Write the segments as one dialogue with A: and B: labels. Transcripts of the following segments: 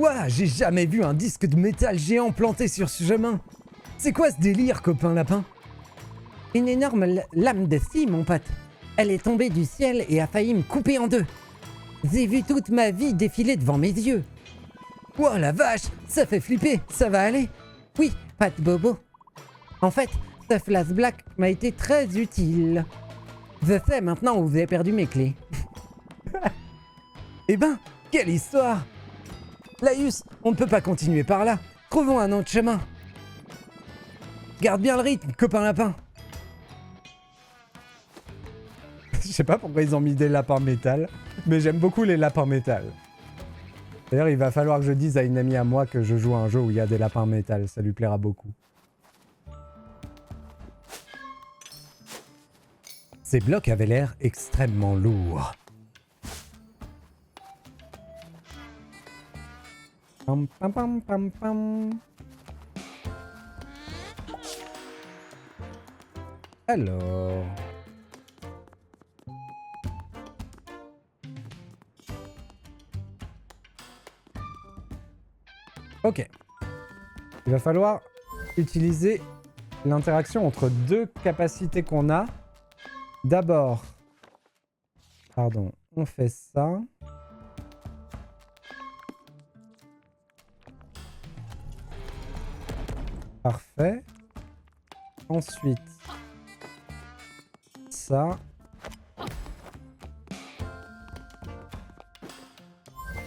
A: Ouah, j'ai jamais vu un disque de métal géant planté sur ce chemin. C'est quoi ce délire, copain lapin? Une énorme lame de scie, mon pote. Elle est tombée du ciel et a failli me couper en deux. J'ai vu toute ma vie défiler devant mes yeux. Ouah, la vache, ça fait flipper, ça va aller. Oui, pas de bobo. En fait, ce flashback m'a été très utile. Je sais maintenant où vous avez perdu mes clés. Eh ben, quelle histoire! Laïus, on ne peut pas continuer par là. Trouvons un autre chemin. Garde bien le rythme, copain lapin. Je sais pas pourquoi ils ont mis des lapins métal, mais j'aime beaucoup les lapins métal. D'ailleurs, il va falloir que je dise à une amie à moi que je joue à un jeu où il y a des lapins métal. Ça lui plaira beaucoup. Ces blocs avaient l'air extrêmement lourds. Pam pam pam pam pam. Alors... Ok. Il va falloir utiliser l'interaction entre deux capacités qu'on a. D'abord... Pardon, on fait ça. Parfait. Ensuite, ça.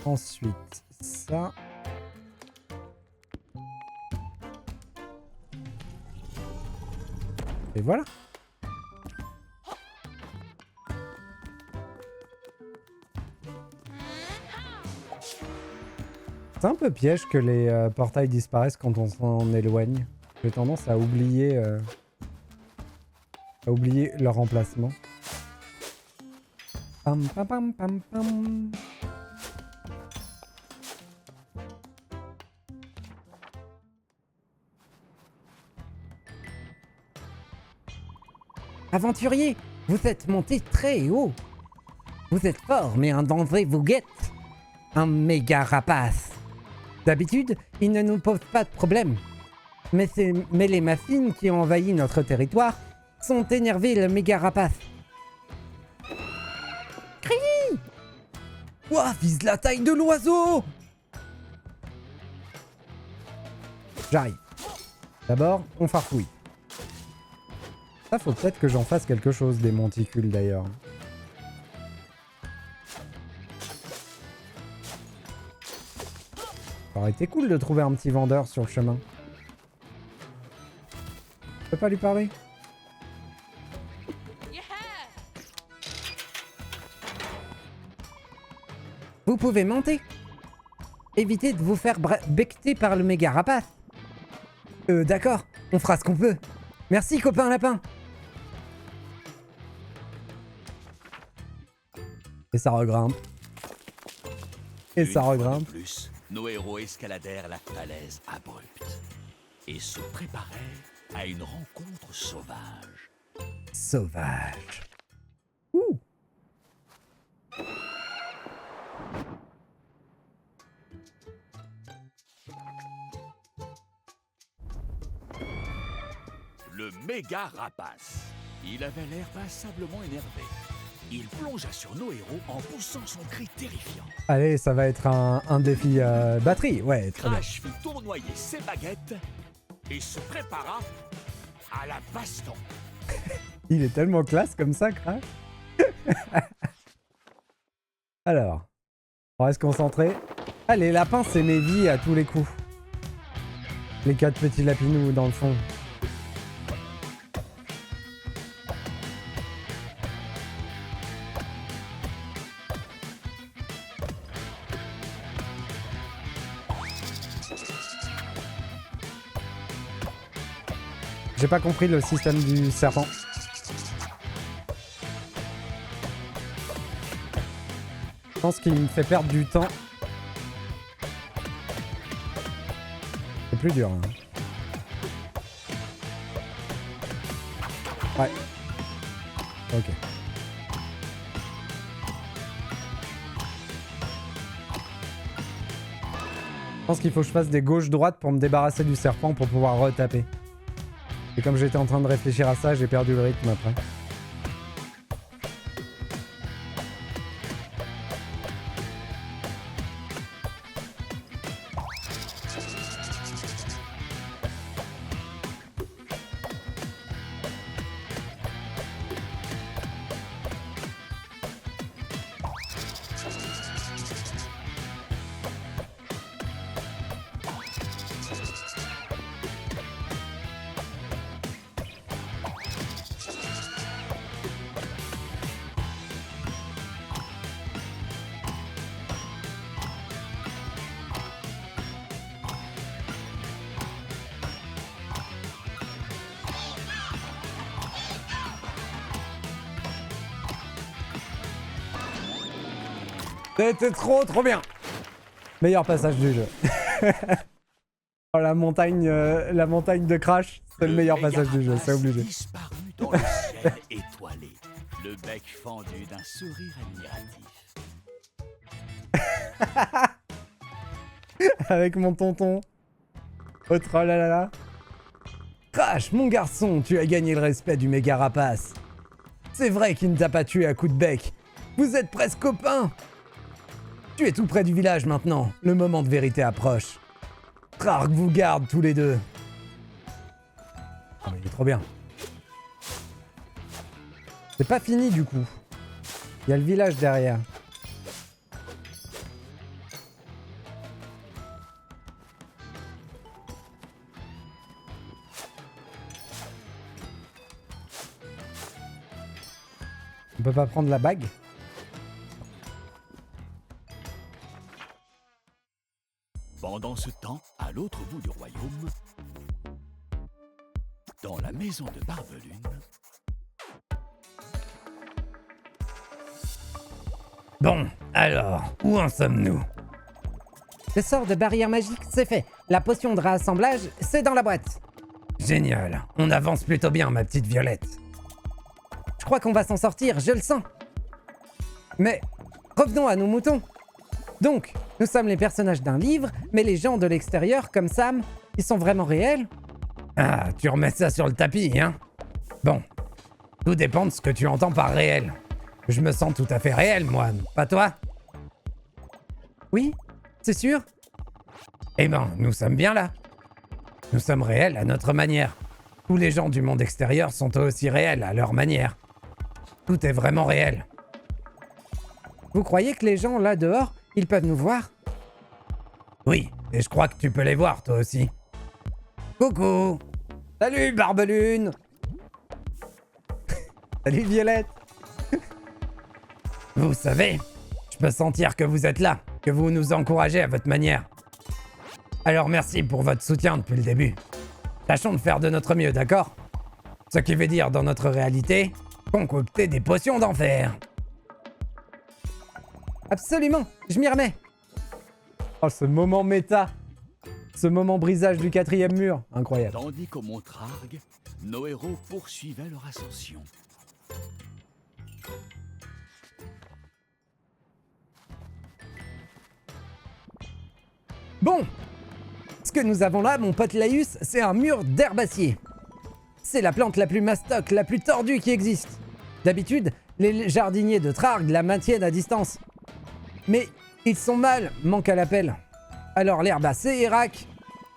A: Ensuite, ça. Et voilà. C'est un peu piège que les portails disparaissent quand on s'en éloigne. J'ai tendance à oublier leur emplacement. Pam pam pam pam pam. Aventurier, vous êtes monté très haut. Vous êtes fort, mais un danger vous guette. Un méga rapace. D'habitude, il ne nous pose pas de problème. Mais les machines qui ont envahi notre territoire sont énervées, le méga rapace. Crie! Ouah, vise la taille de l'oiseau! J'arrive. D'abord, on farfouille. Ça, faut peut-être que j'en fasse quelque chose des monticules d'ailleurs. Ça aurait été cool de trouver un petit vendeur sur le chemin. Je peux pas lui parler? Vous pouvez monter. Évitez de vous faire becter par le méga rapace. D'accord, on fera ce qu'on peut. Merci, copain lapin. Et ça regrimpe. Et ça regrimpe.
B: Plus, nos héros escaladèrent la falaise abrupte et se préparaient à une rencontre sauvage.
A: Sauvage. Ouh.
B: Le méga rapace. Il avait l'air passablement énervé. Il plongea sur nos héros en poussant son cri terrifiant.
A: Allez, ça va être un défi batterie. Ouais, très bien.
B: Crash fit tournoyer ses baguettes et se prépara à la baston.
A: Il est tellement classe comme ça, Crash. Alors, on reste concentré. Ah, les lapins, c'est mes vies à tous les coups. Les 4 petits lapinous dans le fond. J'ai pas compris le système du serpent. Je pense qu'il me fait perdre du temps. C'est plus dur. Hein. Ouais. Ok. Je pense qu'il faut que je fasse des gauches-droites pour me débarrasser du serpent pour pouvoir retaper. Et comme j'étais en train de réfléchir à ça, j'ai perdu le rythme après. C'était trop bien. Meilleur passage du jeu. Oh, la montagne de Crash, c'est le meilleur passage du jeu, c'est obligé.
B: Disparu dans le ciel étoilé, le bec fendu d'un sourire admiratif.
A: Avec mon tonton. Oh là. Crash, mon garçon, tu as gagné le respect du méga rapace. C'est vrai qu'il ne t'a pas tué à coups de bec. Vous êtes presque copains. Tu es tout près du village maintenant. Le moment de vérité approche. Trark vous garde tous les deux. Oh, mais il est trop bien. C'est pas fini du coup. Il y a le village derrière. On peut pas prendre la bague ?
B: Pendant ce temps, à l'autre bout du royaume, dans la maison de Barbelune,
A: Bon, alors, où en sommes-nous ? Le sort de barrière magique, c'est fait. La potion de rassemblage, c'est dans la boîte. Génial. On avance plutôt bien, ma petite Violette. Je crois qu'on va s'en sortir, je le sens. Mais revenons à nos moutons. Donc, nous sommes les personnages d'un livre, mais les gens de l'extérieur, comme Sam, ils sont vraiment réels ? Ah, tu remets ça sur le tapis, hein ? Bon, tout dépend de ce que tu entends par réel. Je me sens tout à fait réel, moi, pas toi ? Oui, c'est sûr ? Eh ben, nous sommes bien là. Nous sommes réels à notre manière. Tous les gens du monde extérieur sont aussi réels à leur manière. Tout est vraiment réel. Vous croyez que les gens là dehors, ils peuvent nous voir ? Oui, et je crois que tu peux les voir toi aussi. Coucou ! Salut Barbelune ! Salut Violette ! Vous savez, je peux sentir que vous êtes là, que vous nous encouragez à votre manière. Alors merci pour votre soutien depuis le début. Tâchons de faire de notre mieux, d'accord ? Ce qui veut dire, dans notre réalité, concocter des potions d'enfer. Absolument, je m'y remets. Oh, ce moment méta. Ce moment brisage du 4e mur. Incroyable.
B: tandis qu'au mont Trarg, nos héros poursuivaient leur ascension.
A: Bon, ce que nous avons là, mon pote Laïus, c'est un mur d'herbacier. C'est la plante la plus mastoc, la plus tordue qui existe. D'habitude, les jardiniers de Trarg la maintiennent à distance. Mais ils sont mal, manque à l'appel. Alors l'herbacée, Irak,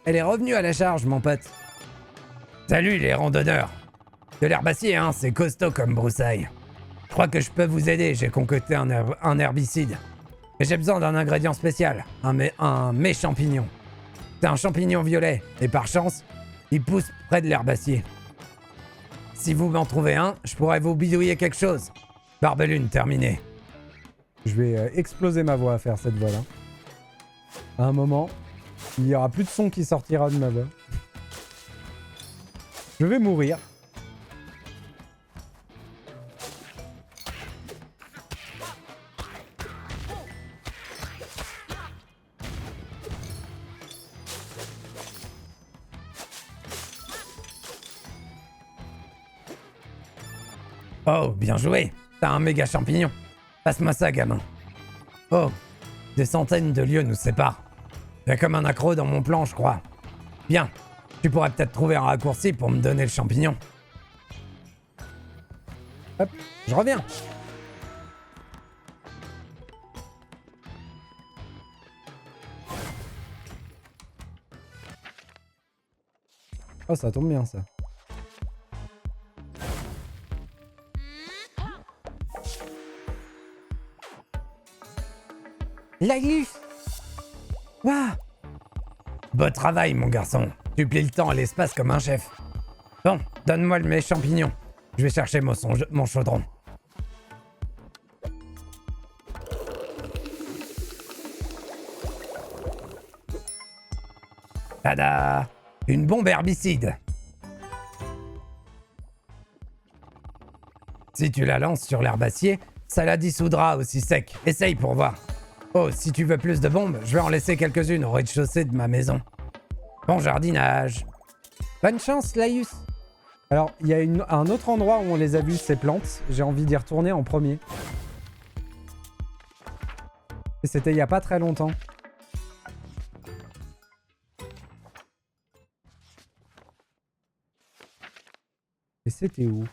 A: elle est revenue à la charge, mon pote. Salut les randonneurs. De l'herbacier, hein, c'est costaud comme broussaille. Je crois que je peux vous aider, j'ai concocté un herbicide. Mais j'ai besoin d'un ingrédient spécial, un mets-champignon. C'est un champignon violet, et par chance, il pousse près de l'herbacier. Si vous m'en trouvez un, je pourrais vous bidouiller quelque chose. Barbelune, terminé. Je vais exploser ma voix à faire cette voix-là. À un moment, il n'y aura plus de son qui sortira de ma voix. Je vais mourir. Oh, bien joué. T'as un méga champignon. Passe-moi ça, gamin. Oh, des centaines de lieues nous séparent. Il y a comme un accro dans mon plan, je crois. Bien. Tu pourrais peut-être trouver un raccourci pour me donner le champignon. Hop, je reviens. Oh, ça tombe bien, ça. Lailus! Waouh! Bon travail, mon garçon. Tu plies le temps à l'espace comme un chef. Bon, donne-moi mes champignons. Je vais chercher mon chaudron. Tada! Une bombe herbicide. Si tu la lances sur l'herbacier, ça la dissoudra aussi sec. Essaye pour voir. Oh, si tu veux plus de bombes, je vais en laisser quelques-unes au rez-de-chaussée de ma maison. Bon jardinage. Bonne chance, Laïus. Alors, il y a un autre endroit où on les a vus, ces plantes. J'ai envie d'y retourner en premier. Et c'était il y a pas très longtemps. Et c'était où?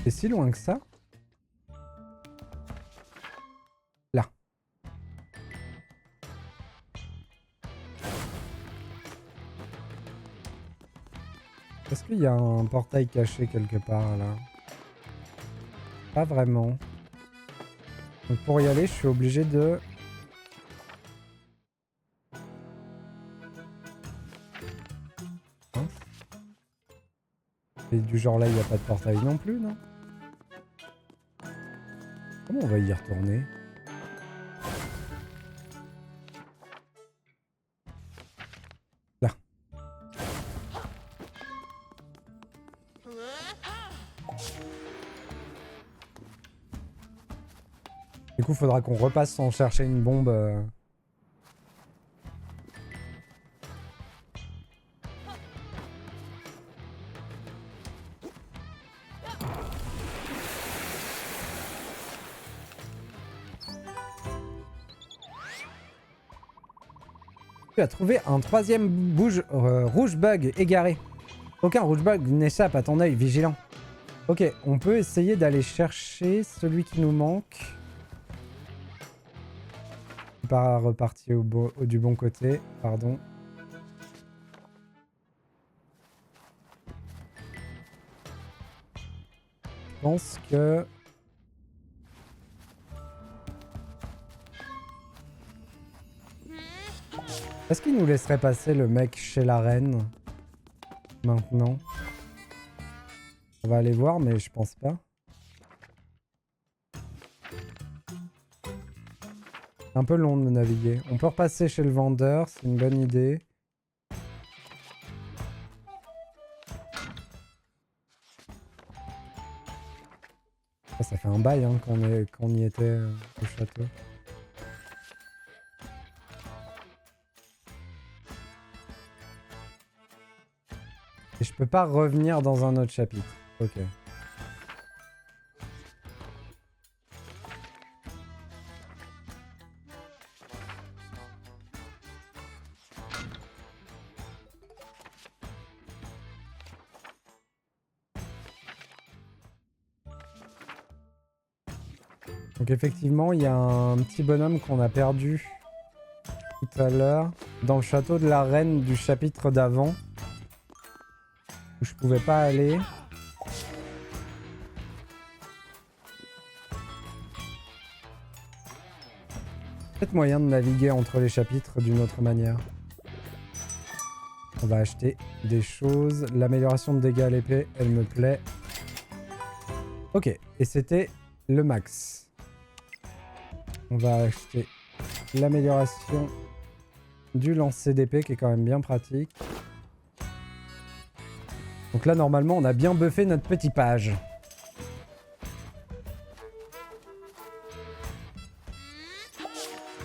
A: C'est si loin que ça? Là. Est-ce qu'il y a un portail caché quelque part là? Pas vraiment. Donc pour y aller, je suis obligé de... Et du genre là, il n'y a pas de portail non plus, non? Comment on va y retourner? Là. Du coup, faudra qu'on repasse sans chercher une bombe. Tu as trouvé un troisième rouge bug égaré. Aucun rouge bug n'échappe à ton œil vigilant. Ok, on peut essayer d'aller chercher celui qui nous manque. Pas reparti du bon côté, pardon. Je pense que... Est-ce qu'il nous laisserait passer le mec chez la reine maintenant? On va aller voir, mais je pense pas. C'est un peu long de naviguer. On peut repasser chez le vendeur, c'est une bonne idée. Ça fait un bail hein, qu'on y était au château. Et je peux pas revenir dans un autre chapitre. Ok. Donc effectivement, il y a un petit bonhomme qu'on a perdu tout à l'heure dans le château de la reine du chapitre d'avant. Où je pouvais pas aller. Peut-être moyen de naviguer entre les chapitres d'une autre manière. On va acheter des choses. L'amélioration de dégâts à l'épée, elle me plaît. Ok, et c'était le max. On va acheter l'amélioration du lancer d'épée qui est quand même bien pratique. Donc là, normalement, on a bien buffé notre petit page.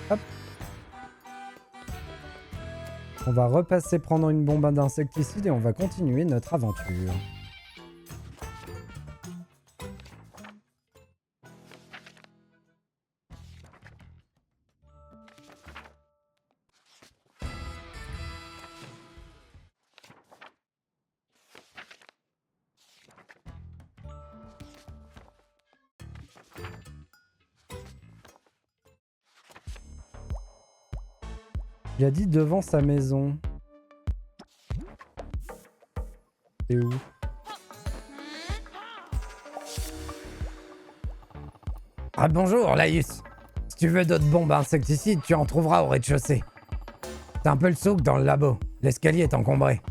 A: Hop. On va repasser prendre une bombe d'insecticide et on va continuer notre aventure. Il a dit devant sa maison. C'est où? Ah bonjour, Laïus. Si tu veux d'autres bombes insecticides, tu en trouveras au rez-de-chaussée. C'est un peu le souk dans le labo. L'escalier est encombré.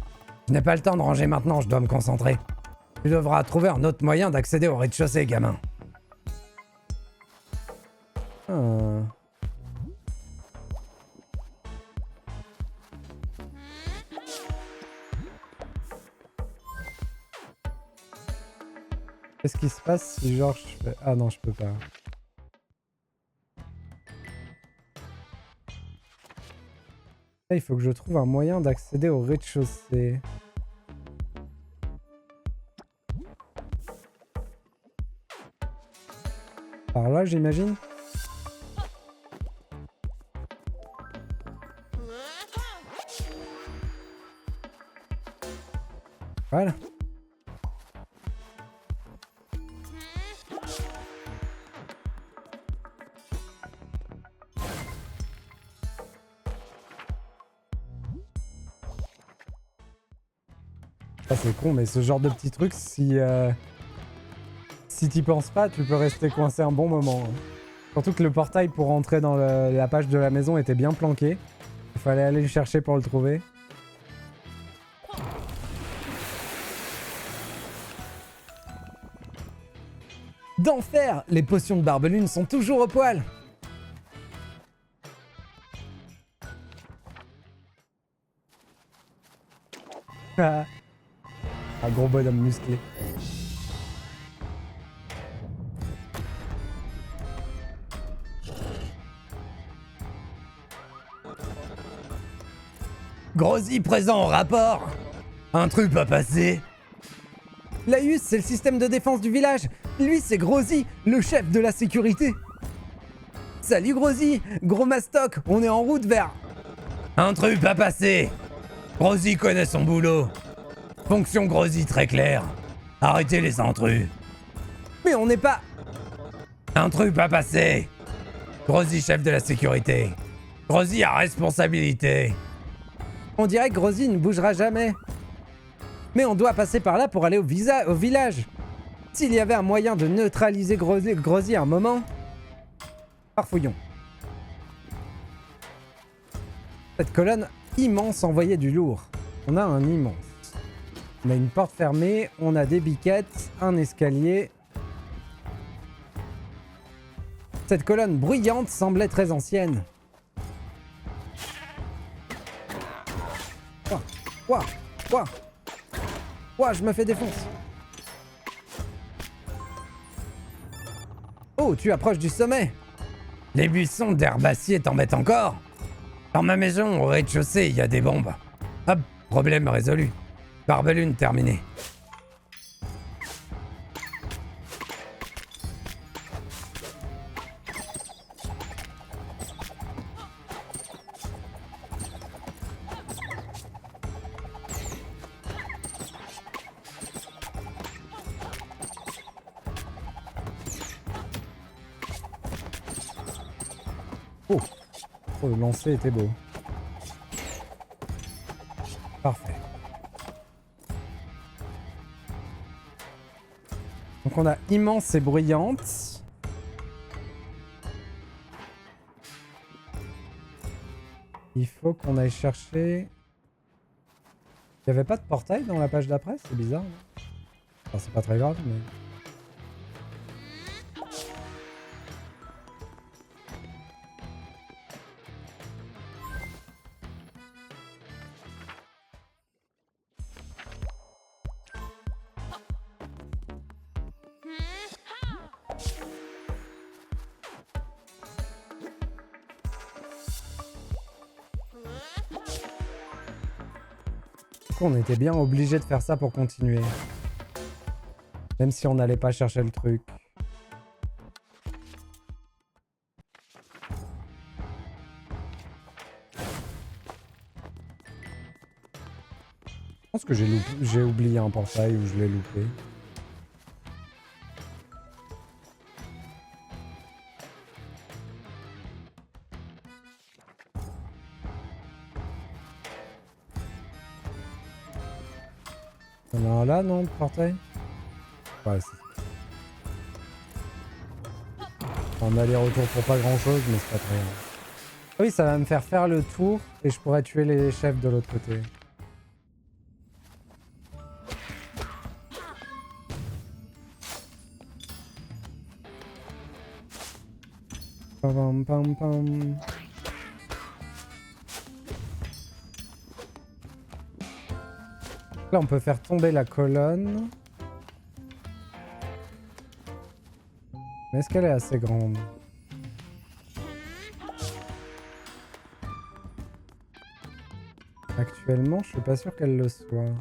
A: Je n'ai pas le temps de ranger maintenant, je dois me concentrer. Tu devras trouver un autre moyen d'accéder au rez-de-chaussée, gamin. Ah. Qu'est-ce qui se passe si genre je fais... Ah non, je peux pas. Là, il faut que je trouve un moyen d'accéder au rez-de-chaussée. Par là, j'imagine. Voilà. Ça c'est con, mais ce genre de petit truc, si t'y penses pas, tu peux rester coincé un bon moment. Surtout que le portail pour rentrer dans la page de la maison était bien planqué. Il fallait aller le chercher pour le trouver. D'enfer! Les potions de Barbelune sont toujours au poil! Un gros bonhomme musclé. Grosy présent au rapport. Intrus pas passé. Laïus, c'est le système de défense du village. Lui, c'est Grosy, le chef de la sécurité. Salut Grosy, gros mastoc, on est en route vers... Intrus pas passé. Grosy connaît son boulot. Fonction Grosy très claire. Arrêtez les intrus. Mais on n'est pas... Intrus pas passé. Grosy chef de la sécurité. Grosy a responsabilité. On dirait que Grosy ne bougera jamais. Mais on doit passer par là pour aller au village. S'il y avait un moyen de neutraliser Grosy à un moment... Farfouillons. Cette colonne immense envoyait du lourd. On a un immense. On a une porte fermée, on a des biquettes, un escalier. Cette colonne bruyante semblait très ancienne. Ouah, je me fais défoncer. Oh, tu approches du sommet. Les buissons d'herbacier t'embêtent encore? Dans ma maison, au rez-de-chaussée, il y a des bombes. Hop, problème résolu. Barbelune terminée. Oh, le lancer était beau. Parfait. Donc on a immense et bruyante. Il faut qu'on aille chercher... Il n'y avait pas de portail dans la page d'après? C'est bizarre. Enfin, c'est pas très grave, mais... On était bien obligé de faire ça pour continuer. Même si on n'allait pas chercher le truc. Je pense que j'ai oublié un portail ou je l'ai loupé. Il y en a un là, non, de portail? Ouais, c'est... Un aller-retour pour pas grand-chose, mais c'est pas très grave. Ah oui, ça va me faire le tour et je pourrais tuer les chefs de l'autre côté. Pam, pam, pam. Là, on peut faire tomber la colonne. Mais est-ce qu'elle est assez grande? Actuellement, je suis pas sûr qu'elle le soit.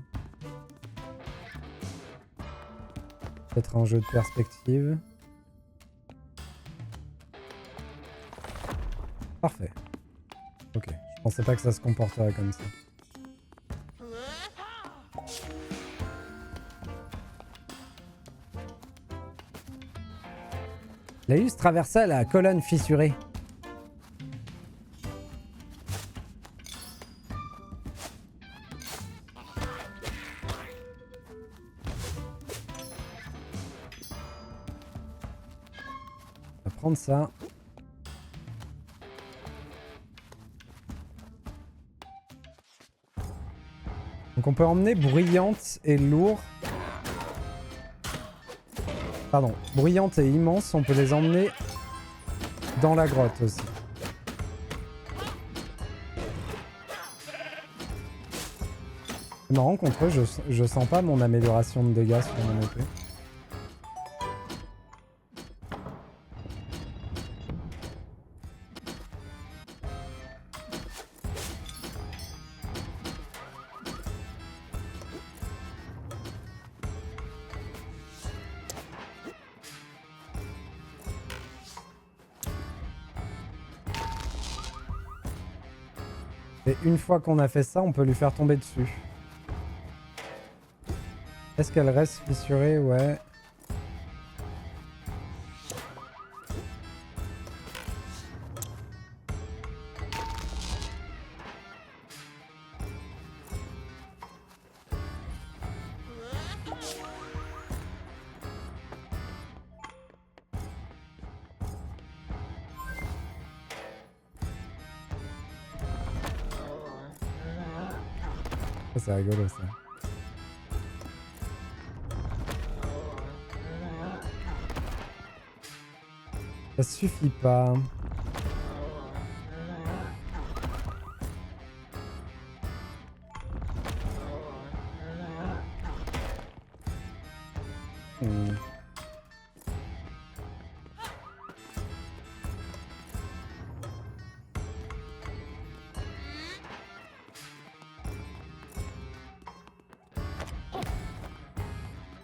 A: Peut-être un jeu de perspective. Parfait. Ok, je pensais pas que ça se comporterait comme ça. Laïus traversa la colonne fissurée. On va prendre ça. Donc on peut emmener bruyante et lourd. Pardon, bruyante et immense, on peut les emmener dans la grotte aussi. C'est marrant contre eux, je sens pas mon amélioration de dégâts sur mon épée. Et une fois qu'on a fait ça, on peut lui faire tomber dessus. Est-ce qu'elle reste fissurée? Ouais. C'est rigolo ça. Ça suffit pas.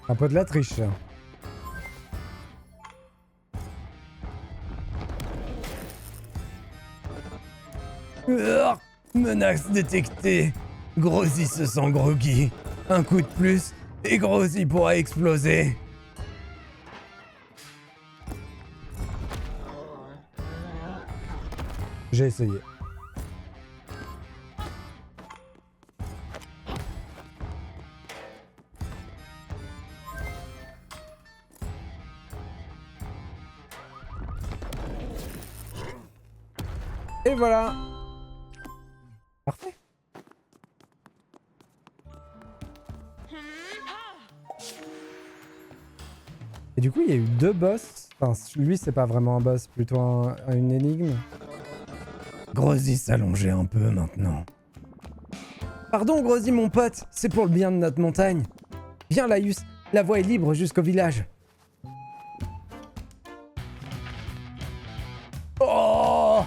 A: Un peu de la triche. Menace détectée. Grosy se sent groggy. Un coup de plus et Grosy pourra exploser. J'ai essayé. Et voilà. Parfait. Et du coup, il y a eu 2 boss. Enfin, lui, c'est pas vraiment un boss, plutôt une énigme. Grosy s'allongeait un peu maintenant. Pardon, Grosy, mon pote, c'est pour le bien de notre montagne. Viens, Laïus, la voie est libre jusqu'au village. Oh!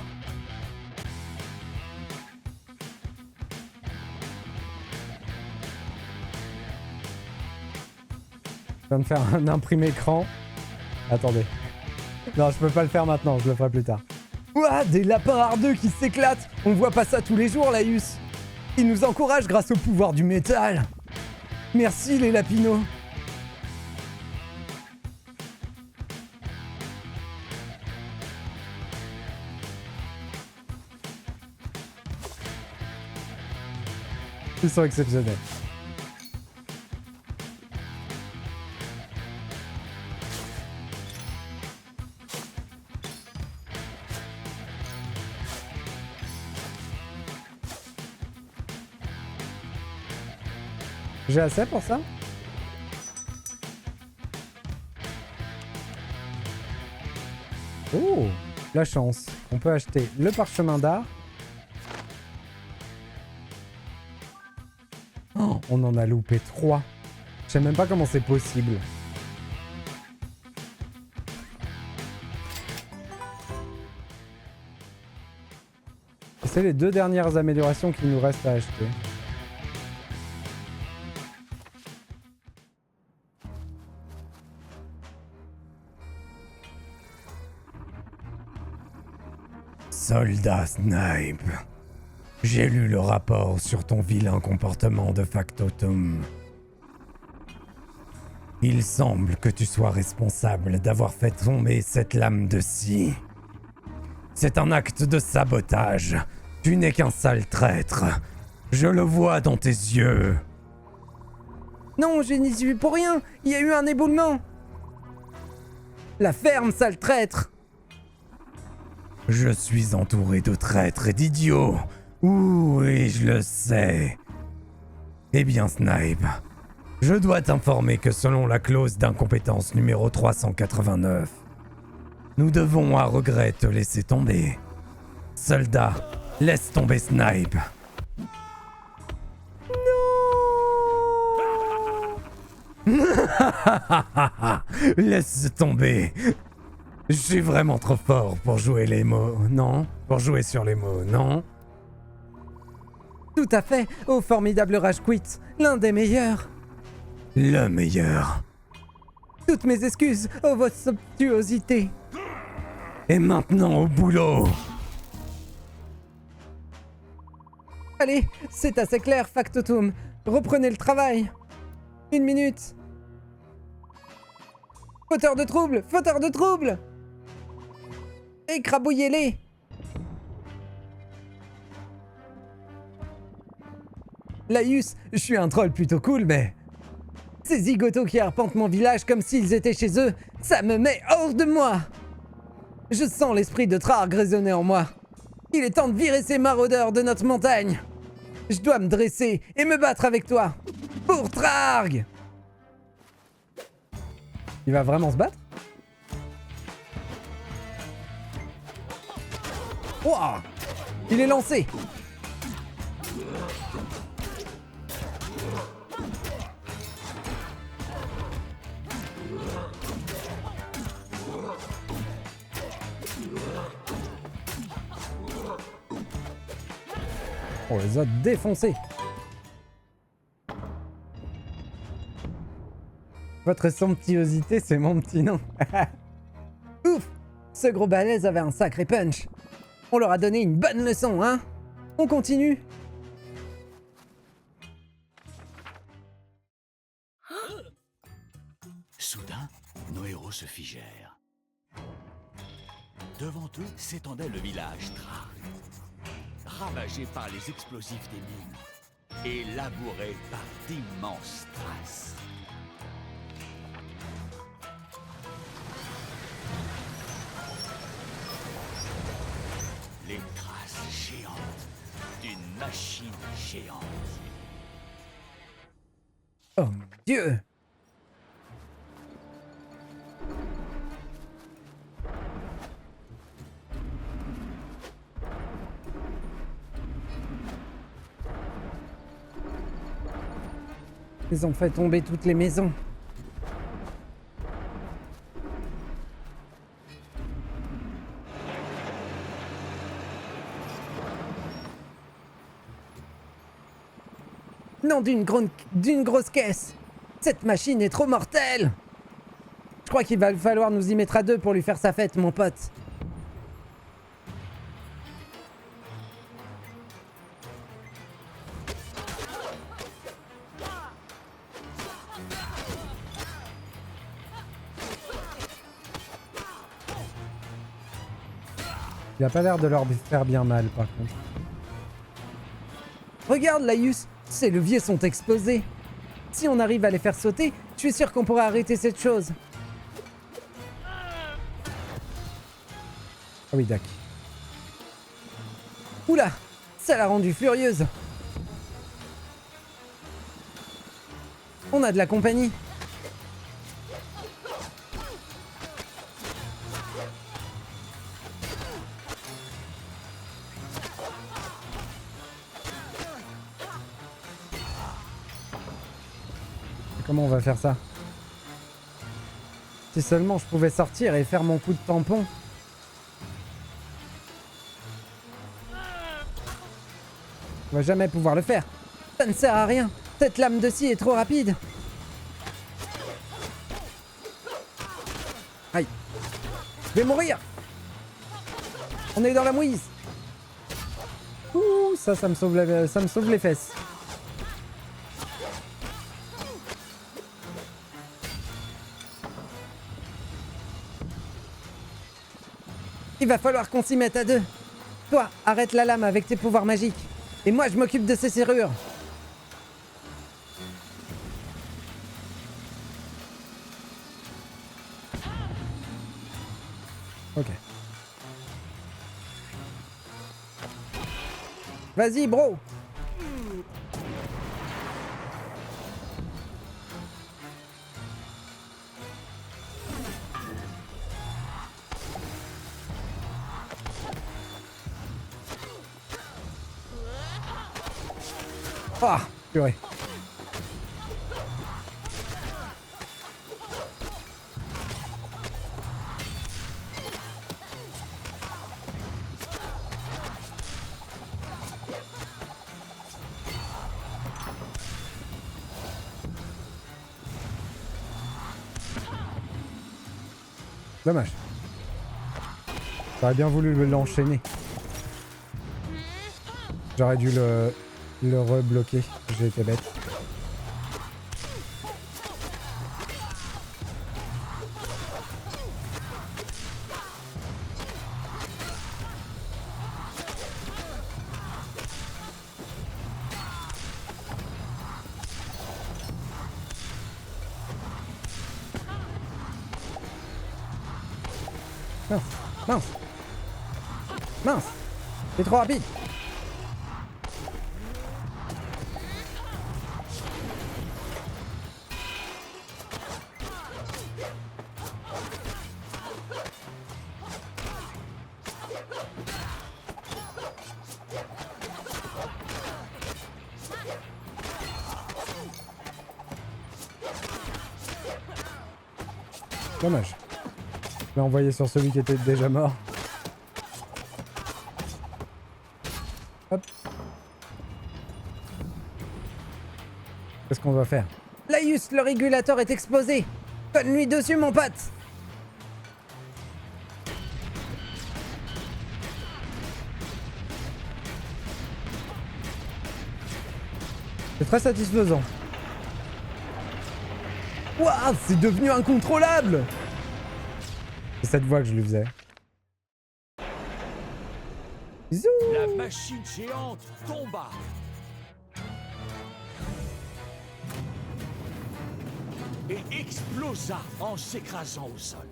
A: Je viens de faire un imprimé écran. Attendez. Non, je peux pas le faire maintenant, je le ferai plus tard. Ouah, des lapins ardeux qui s'éclatent. On voit pas ça tous les jours, Laïus. Ils nous encouragent grâce au pouvoir du métal. Merci, les lapinos. Ils sont exceptionnels. J'ai assez pour ça? Oh, la chance. On peut acheter le parchemin d'art. Oh, on en a loupé 3. Je sais même pas comment c'est possible. C'est les 2 dernières améliorations qu'il nous reste à acheter. Soldat Snipe, j'ai lu le rapport sur ton vilain comportement de factotum. Il semble que tu sois responsable d'avoir fait tomber cette lame de scie. C'est un acte de sabotage. Tu n'es qu'un sale traître. Je le vois dans tes yeux. Non, je n'y suis pour rien. Il y a eu un éboulement. La ferme, sale traître. Je suis entouré de traîtres et d'idiots. Oui, je le sais. Eh bien, Snipe, je dois t'informer que selon la clause d'incompétence numéro 389, nous devons à regret te laisser tomber. Soldat, laisse tomber Snipe. Non. Laisse tomber. Je suis vraiment trop fort pour jouer les mots, non? Pour jouer sur les mots, non? Tout à fait, au formidable Rage Quit, l'un des meilleurs. Le meilleur. Toutes mes excuses, ô votre somptuosité. Et maintenant au boulot. Allez, c'est assez clair, Factotum. Reprenez le travail. 1 minute. Fauteur de troubles, fauteur de troubles. Écrabouillez-les. Laïus, je suis un troll plutôt cool, mais... Ces zigotos qui arpentent mon village comme s'ils étaient chez eux, ça me met hors de moi. Je sens l'esprit de Trarg résonner en moi. Il est temps de virer ces maraudeurs de notre montagne. Je dois me dresser et me battre avec toi. Pour Trarg. Il va vraiment se battre? Wouah! Il est lancé! On les a défoncés! Votre somptuosité, c'est mon petit nom. Ouf! Ce gros balèze avait un sacré punch. On leur a donné une bonne leçon, hein? On continue?
B: Soudain, nos héros se figèrent. Devant eux s'étendait le village Trarg, ravagé par les explosifs des mines et labouré par d'immenses traces. Les traces géantes d'une machine géante.
A: Oh mon Dieu! Ils ont fait tomber toutes les maisons. Non, d'une grosse caisse. Cette machine est trop mortelle. Je crois qu'il va falloir nous y mettre à 2 pour lui faire sa fête, mon pote. Il a pas l'air de leur faire bien mal, par contre. Regarde, Laïus, ces leviers sont explosés. Si on arrive à les faire sauter, je suis sûr qu'on pourra arrêter cette chose. Ah oui, d'accord. Oula, ça l'a rendue furieuse. On a de la compagnie. Comment on va faire ça? Si seulement je pouvais sortir et faire mon coup de tampon. On va jamais pouvoir le faire. Ça ne sert à rien. Cette lame de scie est trop rapide. Aïe. Je vais mourir. On est dans la mouise. Ouh, ça me sauve les fesses. Il va falloir qu'on s'y mette à deux. Toi, arrête la lame avec tes pouvoirs magiques. Et moi, je m'occupe de ces serrures. Ok. Vas-y, bro. Ah, purée. Dommage. J'aurais bien voulu l'enchaîner. J'aurais dû le rebloquer. J'ai été bête. Mince, mince, mince. C'est trop rapide. Dommage. Je l'ai envoyé sur celui qui était déjà mort. Hop. Qu'est-ce qu'on va faire? Laius, le régulateur est explosé. Donne-lui dessus, mon pote. C'est très satisfaisant. Waouh, c'est devenu incontrôlable. C'est cette voix que je lui faisais. Zou.
B: La machine géante tomba. Et explosa en s'écrasant au sol.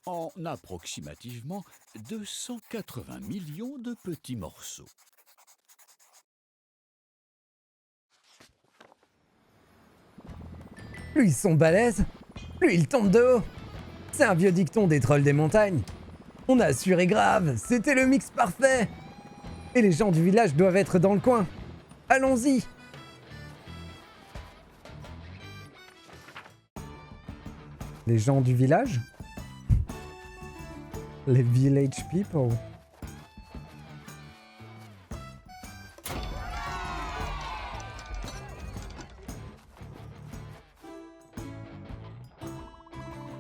B: En approximativement 280 millions de petits morceaux.
A: Plus ils sont balèzes, plus ils tombent de haut. C'est un vieux dicton des trolls des montagnes. On a assuré grave, c'était le mix parfait. Et les gens du village doivent être dans le coin. Allons-y. Les gens du village? Les village people.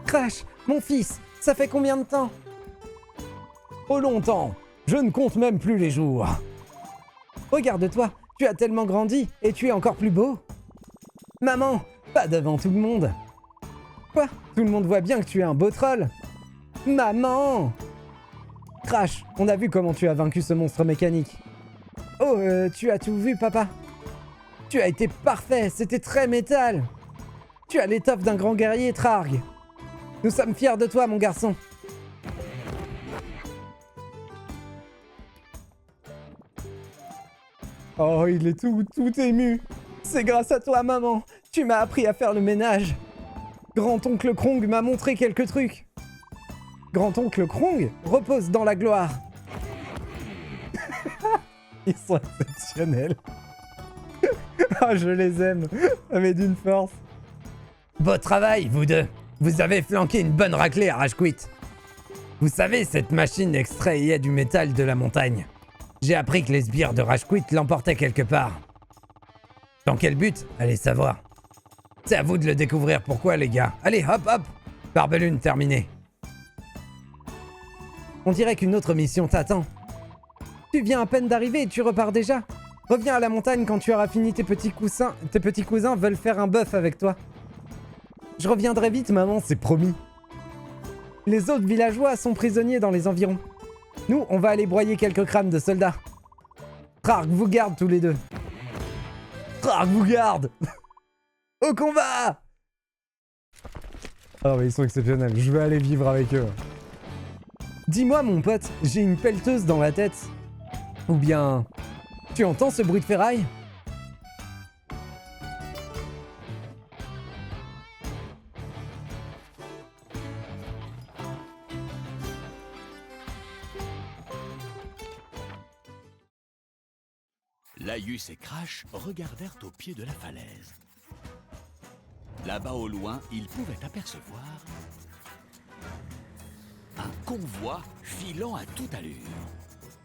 A: Crash, mon fils, ça fait combien de temps? Oh longtemps, je ne compte même plus les jours. Regarde-toi, tu as tellement grandi et tu es encore plus beau. Maman, pas devant tout le monde. Quoi? Tout le monde voit bien que tu es un beau troll. Maman! Crash, on a vu comment tu as vaincu ce monstre mécanique. Oh, tu as tout vu, papa? Tu as été parfait, c'était très métal. Tu as l'étoffe d'un grand guerrier, Trarg. Nous sommes fiers de toi, mon garçon. Oh, il est tout ému. C'est grâce à toi, maman. Tu m'as appris à faire le ménage. Grand-oncle Krong m'a montré quelques trucs. Grand-oncle Krong repose dans la gloire. Ils sont exceptionnels. Ah, je les aime. Mais d'une force. Beau travail, vous deux. Vous avez flanqué une bonne raclée à Rage Quit. Vous savez, cette machine extrayait du métal de la montagne. J'ai appris que les sbires de Rage Quit l'emportaient quelque part. Dans quel but? Allez savoir. C'est à vous de le découvrir, pourquoi les gars. Allez, hop, hop. Barbelune terminée. On dirait qu'une autre mission t'attend. Tu viens à peine d'arriver et tu repars déjà. Reviens à la montagne quand tu auras fini tes petits cousins. Tes petits cousins veulent faire un bœuf avec toi. Je reviendrai vite, maman, c'est promis. Les autres villageois sont prisonniers dans les environs. Nous, on va aller broyer quelques crânes de soldats. Trark vous garde tous les deux. Trark vous garde. Au combat! Ah mais ils sont exceptionnels, je vais aller vivre avec eux. Dis-moi mon pote, j'ai une pelleteuse dans la tête. Ou bien... Tu entends ce bruit de ferraille?
B: Laïus et Crash regardèrent au pied de la falaise. Là-bas au loin, ils pouvaient apercevoir un convoi filant à toute allure.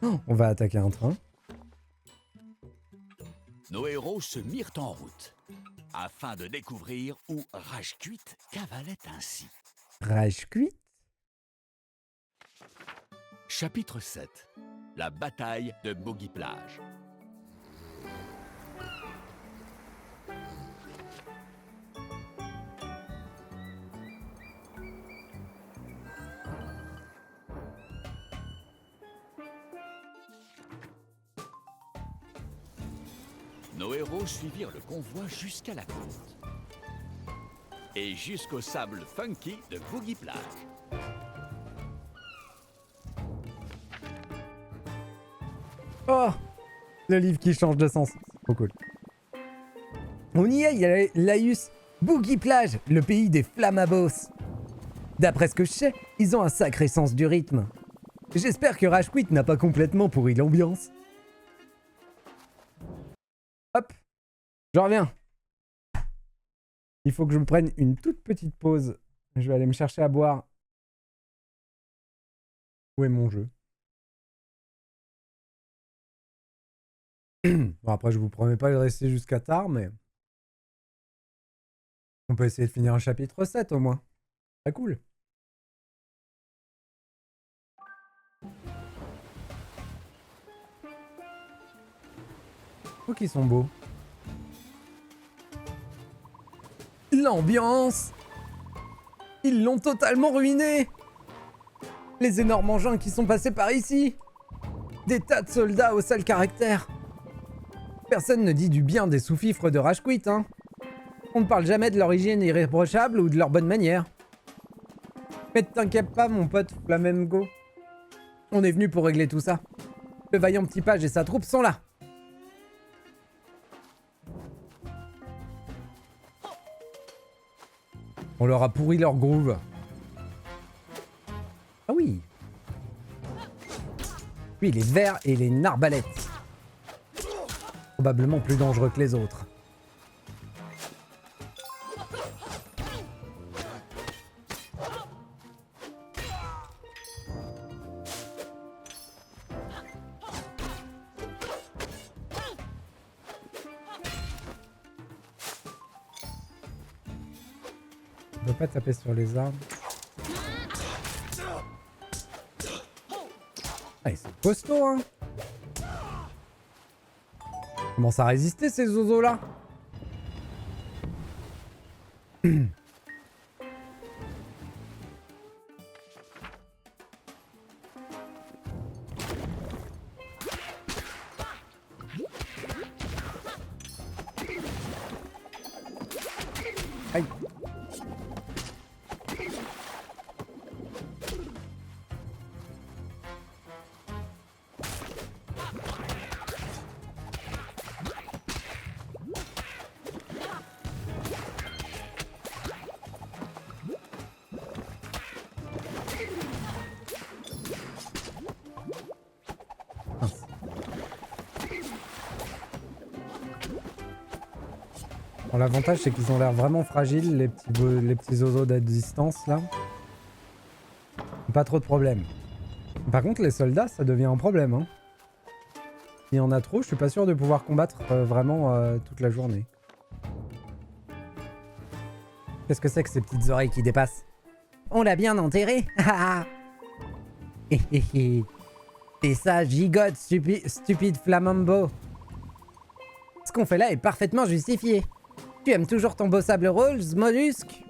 A: Oh, on va attaquer un train.
B: Nos héros se mirent en route afin de découvrir où Rage Quit cavalait ainsi.
A: Rage Quit?
B: Chapitre 7. La bataille de Boggy Plage. Nos héros suivirent le convoi jusqu'à la côte et jusqu'au sable funky de Boggy Plage.
A: Oh! Le livre qui change de sens. Trop cool. On y est, il y a Laïus. Boggy Plage, le pays des Flammabos. D'après ce que je sais, ils ont un sacré sens du rythme. J'espère que Rage Quit n'a pas complètement pourri l'ambiance. Hop, je reviens. Il faut que je me prenne une toute petite pause. Je vais aller me chercher à boire. Où est mon jeu? Bon, après, je vous promets pas de rester jusqu'à tard, mais... On peut essayer de finir un chapitre 7 au moins. Très cool. Oh, qu'ils sont beaux. L'ambiance! Ils l'ont totalement ruiné! Les énormes engins qui sont passés par ici! Des tas de soldats au sale caractère! Personne ne dit du bien des sous-fifres de Rage Quit, hein? On ne parle jamais de leur hygiène irréprochable ou de leur bonne manière. Mais t'inquiète pas, mon pote Flamengo. On est venu pour régler tout ça. Le vaillant petit page et sa troupe sont là. On leur a pourri leur groove. Ah oui. Lui, les vers et les narbalètes. Probablement plus dangereux que les autres. On peut pas taper sur les arbres. Ah, ils sont costauds, hein. Comment ça a résisté ces zozos là? Aïe. Bon, l'avantage, c'est qu'ils ont l'air vraiment fragiles, les petits oiseaux d'à distance, là. Pas trop de problème. Par contre, les soldats, ça devient un problème, hein. Il y en a trop, je suis pas sûr de pouvoir combattre vraiment toute la journée. Qu'est-ce que c'est que ces petites oreilles qui dépassent? On l'a bien enterré. C'est ça, gigote, stupide flamambo. Ce qu'on fait là est parfaitement justifié. Tu aimes toujours ton beau sable rose, mollusque?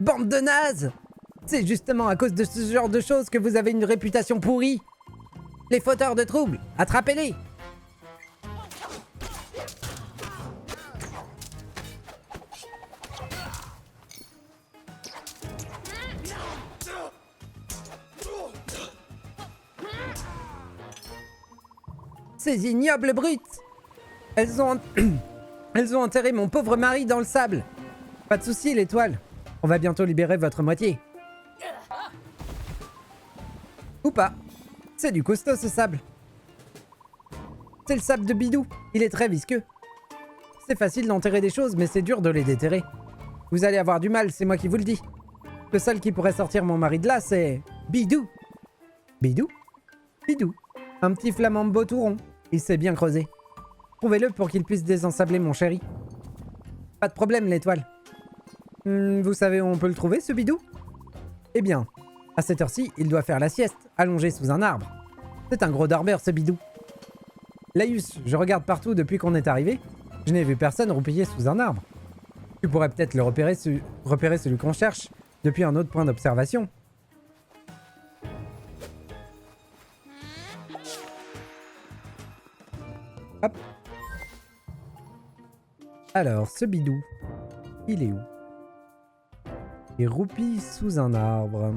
A: Bande de nazes! C'est justement à cause de ce genre de choses que vous avez une réputation pourrie. Les fauteurs de troubles, attrapez-les! Ces ignobles brutes! Elles ont enterré mon pauvre mari dans le sable. Pas de souci, l'étoile. On va bientôt libérer votre moitié. Ou pas. C'est du costaud ce sable. C'est le sable de Bidou. Il est très visqueux. C'est facile d'enterrer des choses, mais c'est dur de les déterrer. Vous allez avoir du mal, c'est moi qui vous le dis. Le seul qui pourrait sortir mon mari de là, c'est... Bidou. Bidou? Bidou. Un petit flamambo tout rond. Il s'est bien creusé. Trouvez-le pour qu'il puisse désensabler mon chéri. Pas de problème, l'étoile. Vous savez où on peut le trouver, ce Bidou? Eh bien, à cette heure-ci, il doit faire la sieste, allongé sous un arbre. C'est un gros dormeur, ce Bidou. Laïus, je regarde partout depuis qu'on est arrivé. Je n'ai vu personne roupiller sous un arbre. Tu pourrais peut-être le repérer celui qu'on cherche depuis un autre point d'observation. Hop. Alors, ce Bidou, il est où? Il roupille sous un arbre.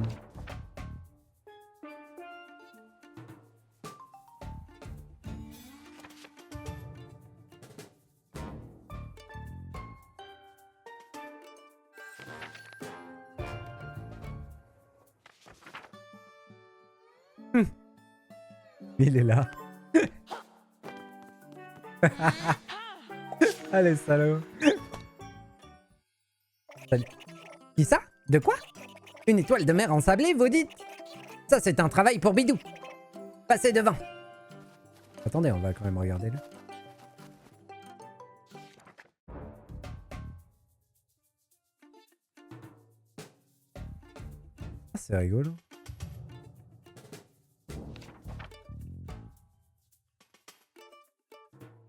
A: Il est là. Allez, salaud. Salut. Qui ça? De quoi? Une étoile de mer ensablée, vous dites? Ça, c'est un travail pour Bidou. Passez devant. Attendez, on va quand même regarder là. Ah, c'est rigolo.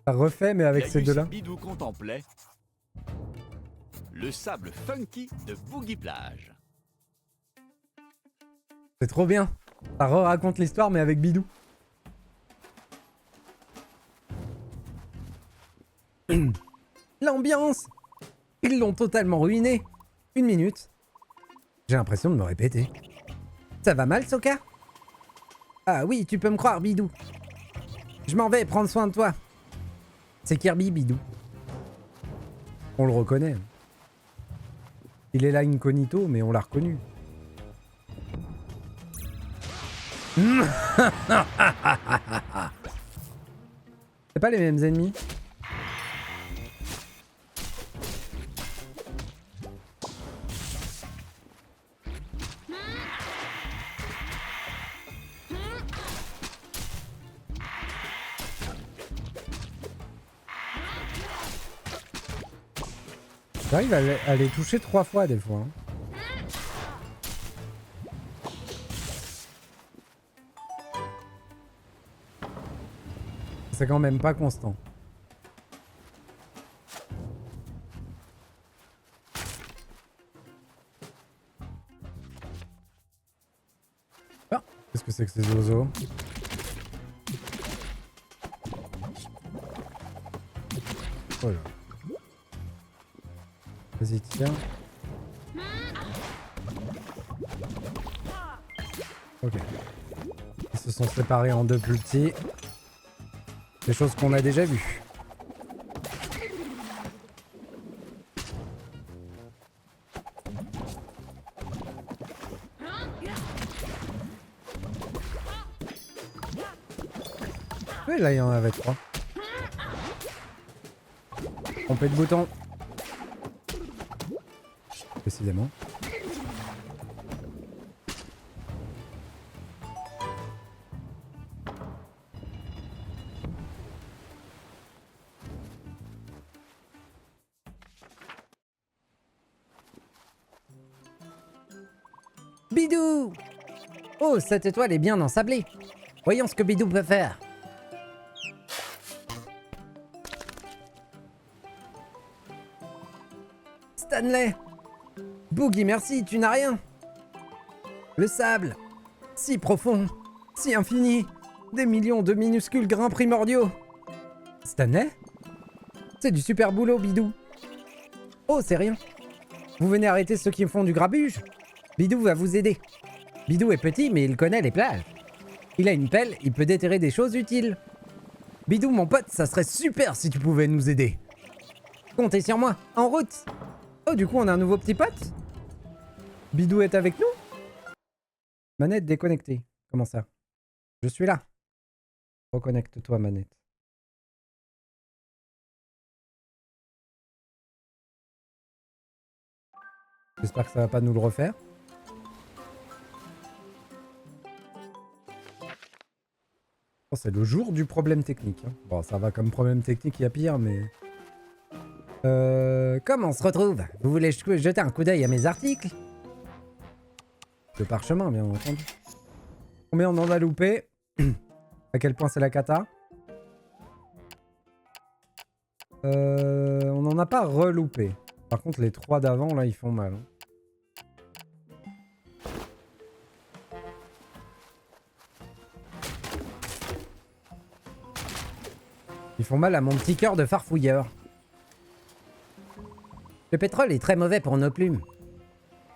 A: Ça refait, mais avec ces deux-là.
B: Bidou contemplait le sable funky de Boogie Plage.
A: C'est trop bien. Ça raconte l'histoire, mais avec Bidou. L'ambiance! Ils l'ont totalement ruiné. Une minute. J'ai l'impression de me répéter. Ça va mal, Soka? Ah oui, tu peux me croire, Bidou. Je m'en vais prendre soin de toi. C'est Kirby, Bidou. On le reconnaît. Il est là incognito, mais on l'a reconnu. C'est pas les mêmes ennemis. J'arrive à les toucher 3 fois des fois. Hein. C'est quand même pas constant. Ah, qu'est-ce que c'est que ces oiseaux? Oh là. Vas-y, tiens. Ok. Ils se sont séparés en deux plus petits. Des choses qu'on a déjà vues. Oui, là, il y en avait 3. Trompé de bouton. décidément. Bidou! Oh, cette étoile est bien ensablée. Voyons ce que Bidou peut faire. Stanley! Boogie, merci, tu n'as rien. Le sable, si profond, si infini, des millions de minuscules grains primordiaux. Stanley? C'est du super boulot, Bidou. Oh, c'est rien. Vous venez arrêter ceux qui font du grabuge? Bidou va vous aider. Bidou est petit, mais il connaît les plages. Il a une pelle, il peut déterrer des choses utiles. Bidou, mon pote, ça serait super si tu pouvais nous aider. Comptez sur moi, en route. Oh, du coup, on a un nouveau petit pote? Bidou est avec nous? Manette déconnectée. Comment ça? Je suis là. Reconnecte-toi, manette. J'espère que ça va pas nous le refaire. Oh, c'est le jour du problème technique. Hein. Bon, ça va comme problème technique, il y a pire, mais... Comment on se retrouve? Vous voulez jeter un coup d'œil à mes articles? Le parchemin, bien entendu. Combien on en a loupé? À quel point c'est la cata? On n'en a pas reloupé. Par contre, les 3 d'avant, là, ils font mal. Hein. Ils font mal à mon petit cœur de farfouilleur. Le pétrole est très mauvais pour nos plumes.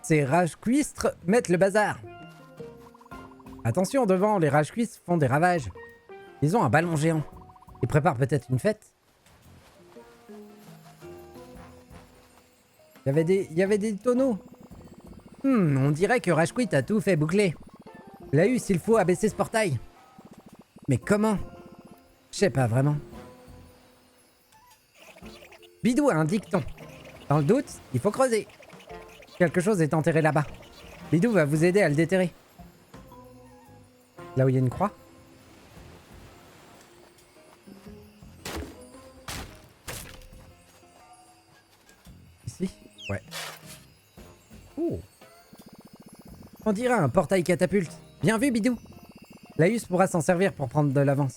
A: Ces rages-cuistres mettent le bazar. Attention, devant, les rages-cuistres font des ravages. Ils ont un ballon géant. Ils préparent peut-être une fête. Il y avait des tonneaux. On dirait que Rajquit a tout fait boucler. Laïus, il faut abaisser ce portail. Mais comment? Je sais pas vraiment. Bidou a un dicton. Dans le doute, il faut creuser. Quelque chose est enterré là-bas. Bidou va vous aider à le déterrer. Là où il y a une croix. Ici? Ouais. Oh. On dirait un portail catapulte. Bien vu, Bidou. Laïus pourra s'en servir pour prendre de l'avance.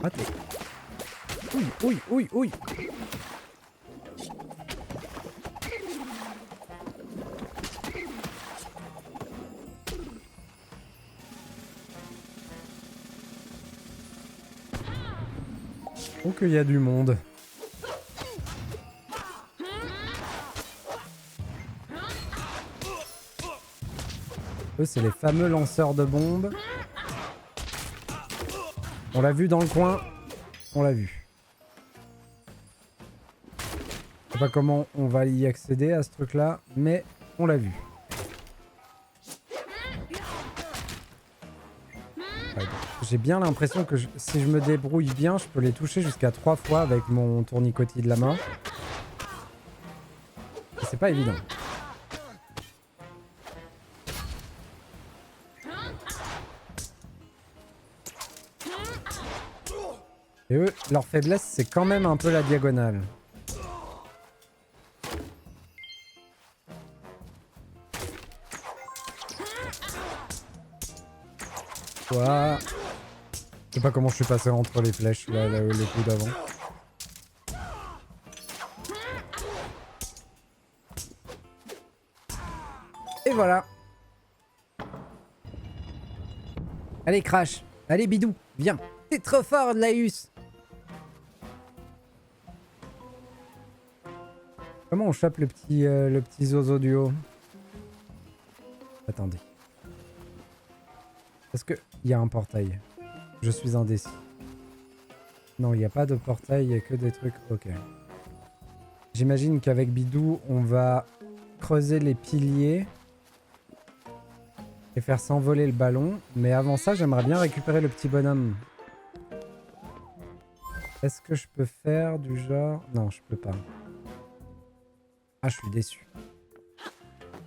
A: Raté. Oui. Oh qu'il y a du monde. Eux, c'est les fameux lanceurs de bombes. On l'a vu dans le coin. On l'a vu. Je sais pas comment on va y accéder à ce truc-là, mais on l'a vu. Ouais, j'ai bien l'impression que si je me débrouille bien, je peux les toucher jusqu'à 3 fois avec mon tournicotis de la main. Et c'est pas évident. Et eux, leur faiblesse, c'est quand même un peu la diagonale. Quoi? Je sais pas comment je suis passé entre les flèches, là, le coup d'avant. Et voilà. Allez, Crash. Allez, Bidou, viens. T'es trop fort, Laïus. Comment on chope le petit zozo du haut? Attendez. Est-ce qu'il y a un portail? Je suis indécis. Non, il n'y a pas de portail, il n'y a que des trucs... Ok. J'imagine qu'avec Bidou, on va creuser les piliers et faire s'envoler le ballon. Mais avant ça, j'aimerais bien récupérer le petit bonhomme. Est-ce que je peux faire du genre... Non, je peux pas. Ah, je suis déçu.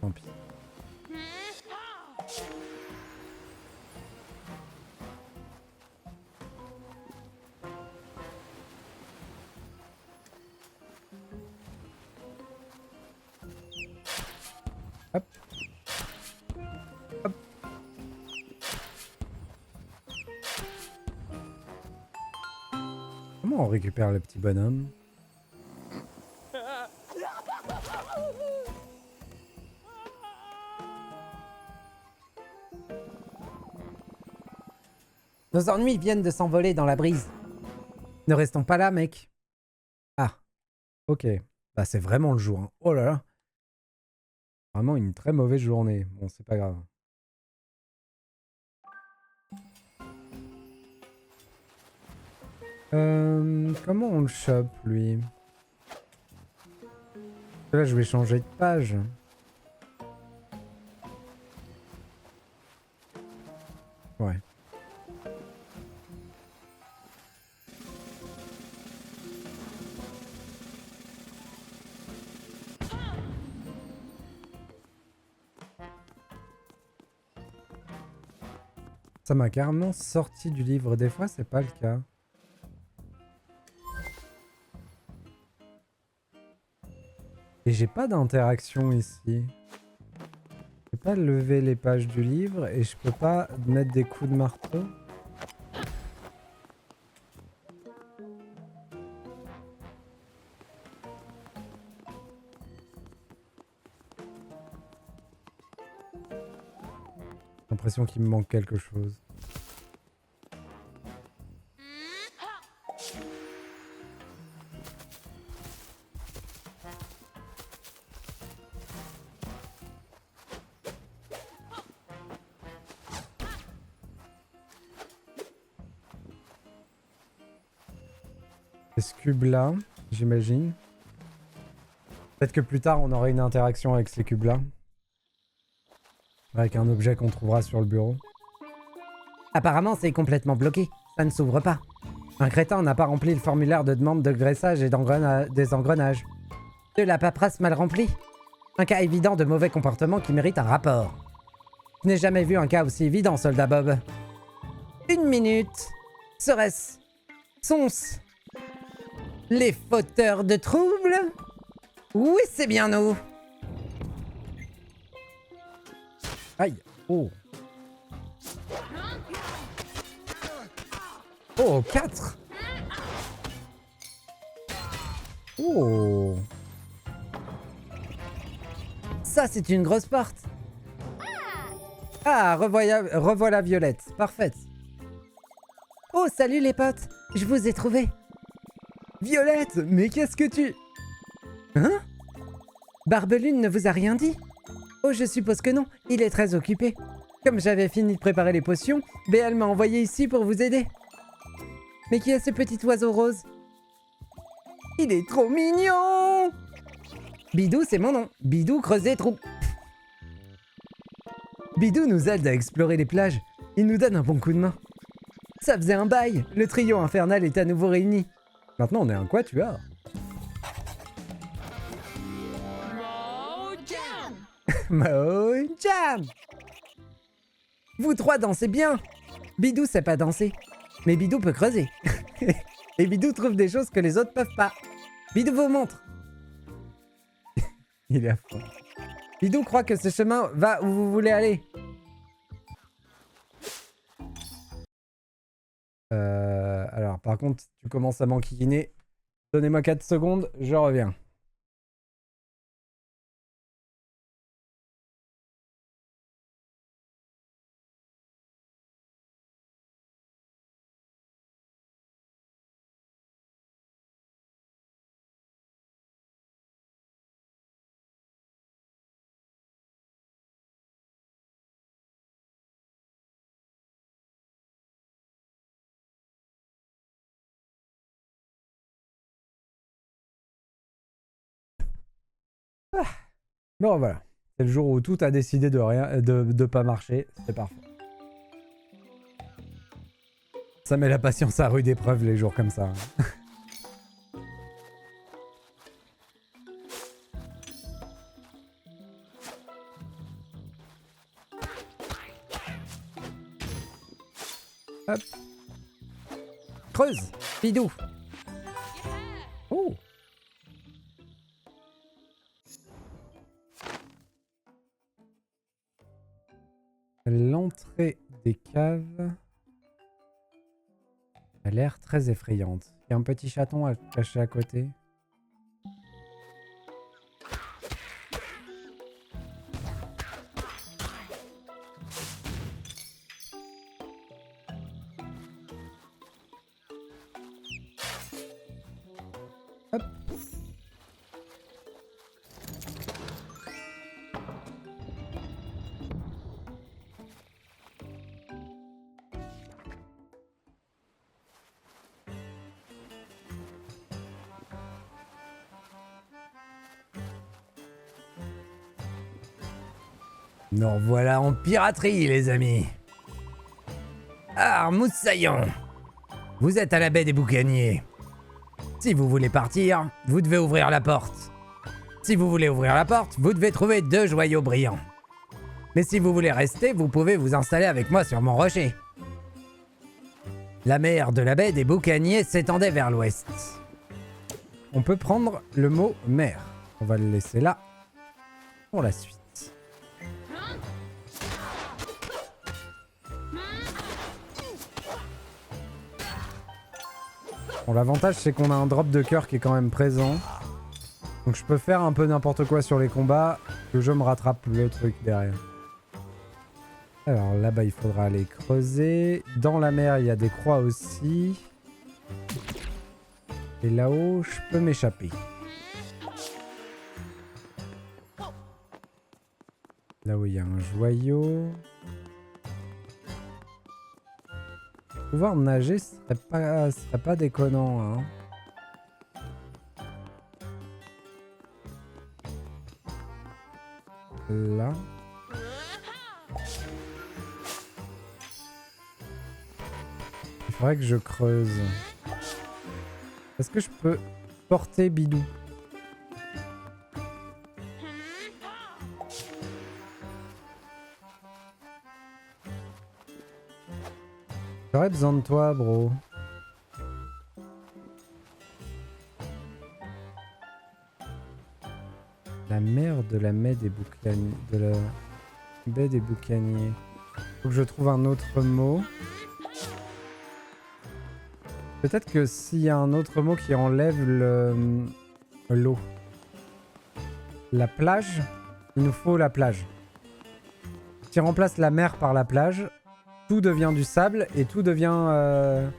A: Tant pis. Hop. Hop. Comment on récupère le petit bonhomme? Nos ennuis viennent de s'envoler dans la brise. Ne restons pas là, mec. Ah, ok. Bah, c'est vraiment le jour. Hein. Oh là là. Vraiment une très mauvaise journée. Bon, c'est pas grave. Comment on le chope, lui? Là, je vais changer de page. Ouais. Ça m'a carrément sorti du livre. Des fois, c'est pas le cas. Et j'ai pas d'interaction ici. Je peux pas lever les pages du livre et je peux pas mettre des coups de marteau. J'ai l'impression qu'il me manque quelque chose. Ce cube là, j'imagine. Peut-être que plus tard on aura une interaction avec ces cubes là. Avec un objet qu'on trouvera sur le bureau. Apparemment c'est complètement bloqué. Ça ne s'ouvre pas. Un crétin n'a pas rempli le formulaire de demande de graissage et des engrenages. De la paperasse mal remplie. Un cas évident de mauvais comportement qui mérite un rapport. Je n'ai jamais vu un cas aussi évident, soldat Bob. Une minute. Serait-ce... Sont-ce... les fauteurs de troubles? Oui, c'est bien nous. Aïe. Oh. Oh, 4. Oh. Ça, c'est une grosse porte. Ah, revoilà Violette. Parfaite. Oh, salut les potes. Je vous ai trouvé. Violette, mais qu'est-ce que tu... Hein? Barbelune ne vous a rien dit? Oh, je suppose que non. Il est très occupé. Comme j'avais fini de préparer les potions, Béal m'a envoyé ici pour vous aider. Mais qui est ce petit oiseau rose? Il est trop mignon! Bidou, c'est mon nom. Bidou creuser trou. Bidou nous aide à explorer les plages. Il nous donne un bon coup de main. Ça faisait un bail. Le trio infernal est à nouveau réuni. Maintenant, on est un quatuor. Mojam! Vous trois dansez bien. Bidou sait pas danser. Mais Bidou peut creuser. Et Bidou trouve des choses que les autres peuvent pas. Bidou vous montre. Il est à fond. Bidou croit que ce chemin va où vous voulez aller. Alors, par contre, tu commences à m'enquiquiner. Donnez-moi 4 secondes, je reviens. Ah, bon, voilà. C'est le jour où tout a décidé de pas marcher. C'est parfait. Ça met la patience à rude épreuve les jours comme ça. Hop. Creuse, bidou. Oh. L'entrée des caves a l'air très effrayante. Il y a un petit chaton à cacher à côté. Hop. Nous voilà en piraterie, les amis. Ah, Moussaillon, vous êtes à la baie des Boucaniers. Si vous voulez partir, vous devez ouvrir la porte. Si vous voulez ouvrir la porte, vous devez trouver 2 joyaux brillants. Mais si vous voulez rester, vous pouvez vous installer avec moi sur mon rocher. La mer de la baie des Boucaniers s'étendait vers l'ouest. On peut prendre le mot mer. On va le laisser là pour la suite. Bon, l'avantage c'est qu'on a un drop de cœur qui est quand même présent. Donc je peux faire un peu n'importe quoi sur les combats, que je me rattrape le truc derrière. Alors là-bas il faudra aller creuser. Dans la mer il y a des croix aussi. Et là-haut je peux m'échapper. Là-haut il y a un joyau. Pouvoir nager ce serait pas déconnant, hein. Là. Il faudrait que je creuse. Est-ce que je peux porter Bidou? J'aurais besoin de toi, bro. La mer de la baie des Boucaniers. De la baie des Boucaniers. Faut que je trouve un autre mot. Peut-être que s'il y a un autre mot qui enlève l'eau. La plage. Il nous faut la plage. Si on remplace la mer par la plage, tout devient du sable et tout devient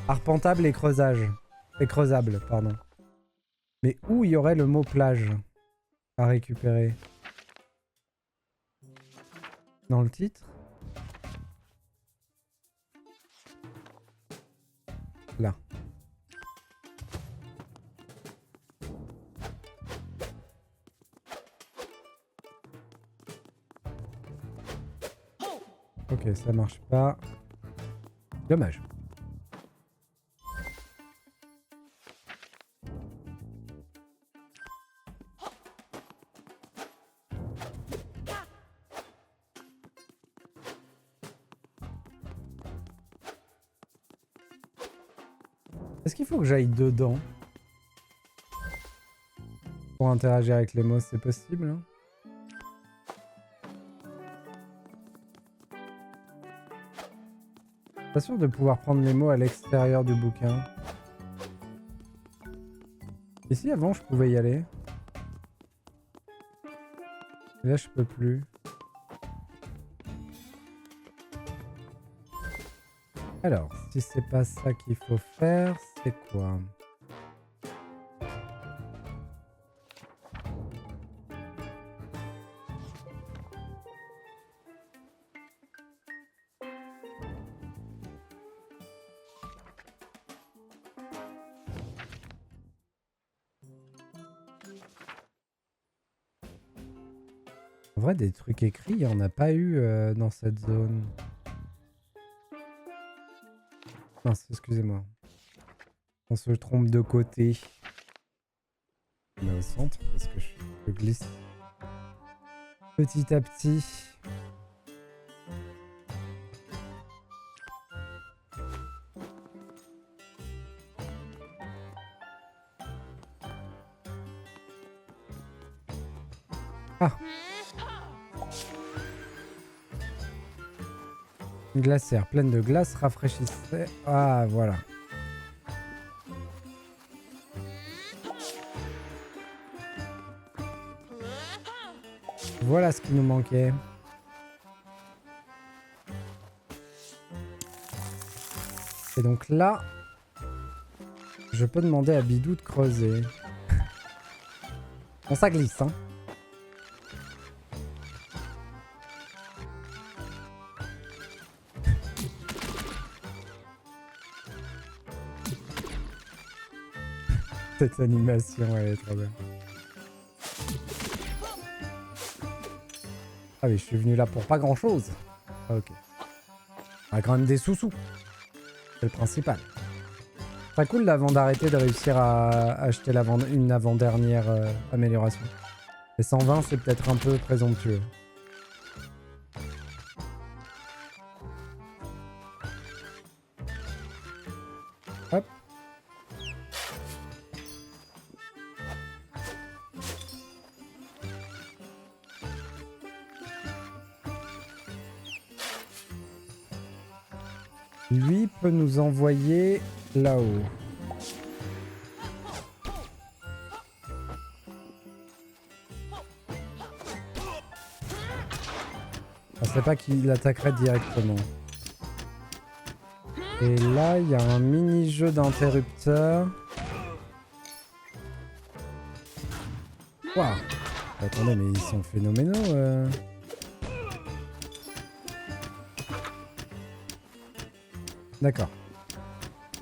A: arpentable et creusable, pardon. Mais où il y aurait le mot plage à récupérer? Dans le titre? Là. Ok, ça marche pas. Dommage. Est-ce qu'il faut que j'aille dedans pour interagir avec les mots? C'est possible, hein? Pas sûr de pouvoir prendre les mots à l'extérieur du bouquin. Ici, avant, je pouvais y aller. Et là, je peux plus. Alors, si c'est pas ça qu'il faut faire, c'est quoi? En vrai, des trucs écrits, il n'y en a pas eu dans cette zone. Non, excusez-moi. On se trompe de côté. On est au centre parce que je glisse petit à petit. Ah. Une glacière pleine de glace rafraîchissait. Ah, voilà. Voilà ce qui nous manquait. Et donc là, je peux demander à Bidou de creuser. Bon, ça glisse, hein. Cette animation, elle est trop bien. Ah oui, je suis venu là pour pas grand chose. Ah, ok. On a quand même des sous-sous. C'est le principal. Très cool avant d'arrêter de réussir à acheter une avant-dernière amélioration. Les 120, c'est peut-être un peu présomptueux. Hop. Lui peut nous envoyer là-haut. Je pensais pas qu'il attaquerait directement. Et là, il y a un mini-jeu d'interrupteur. Waouh! Attendez, mais ils sont phénoménaux. D'accord.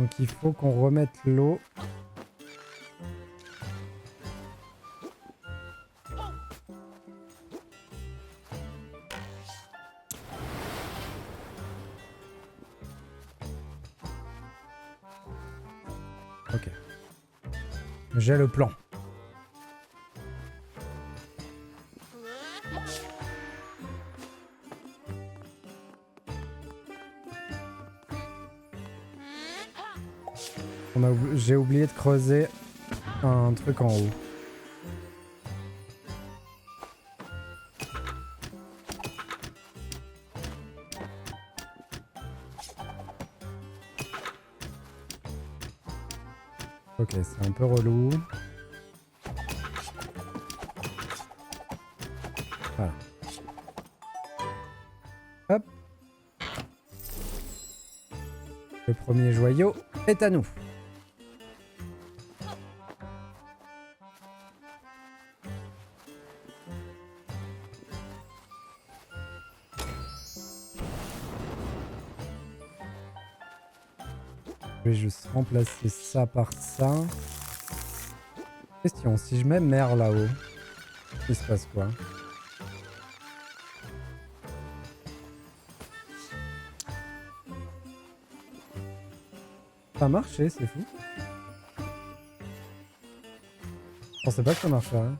A: Donc il faut qu'on remette l'eau. Ok. J'ai le plan. J'ai oublié de creuser un truc en haut. Ok, c'est un peu relou. Voilà. Hop. Le premier joyau est à nous. Je vais juste remplacer ça par ça. Question, si je mets mer là-haut, il se passe quoi? Ça a marché, c'est fou. Je pensais pas que ça marcherait.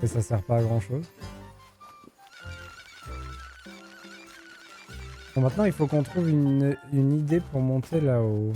A: Et ça sert pas à grand chose. Bon, maintenant il faut qu'on trouve une idée pour monter là-haut.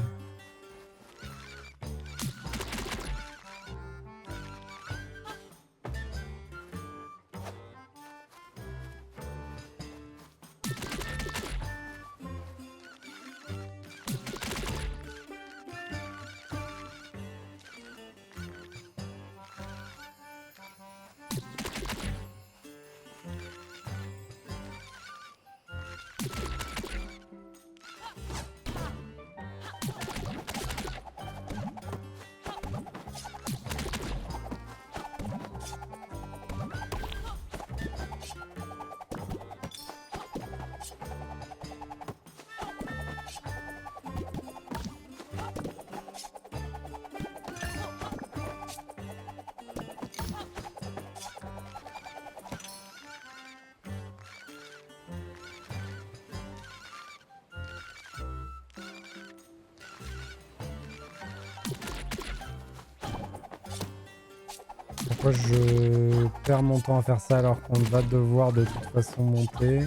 A: Pourquoi je perds mon temps à faire ça alors qu'on va devoir de toute façon monter?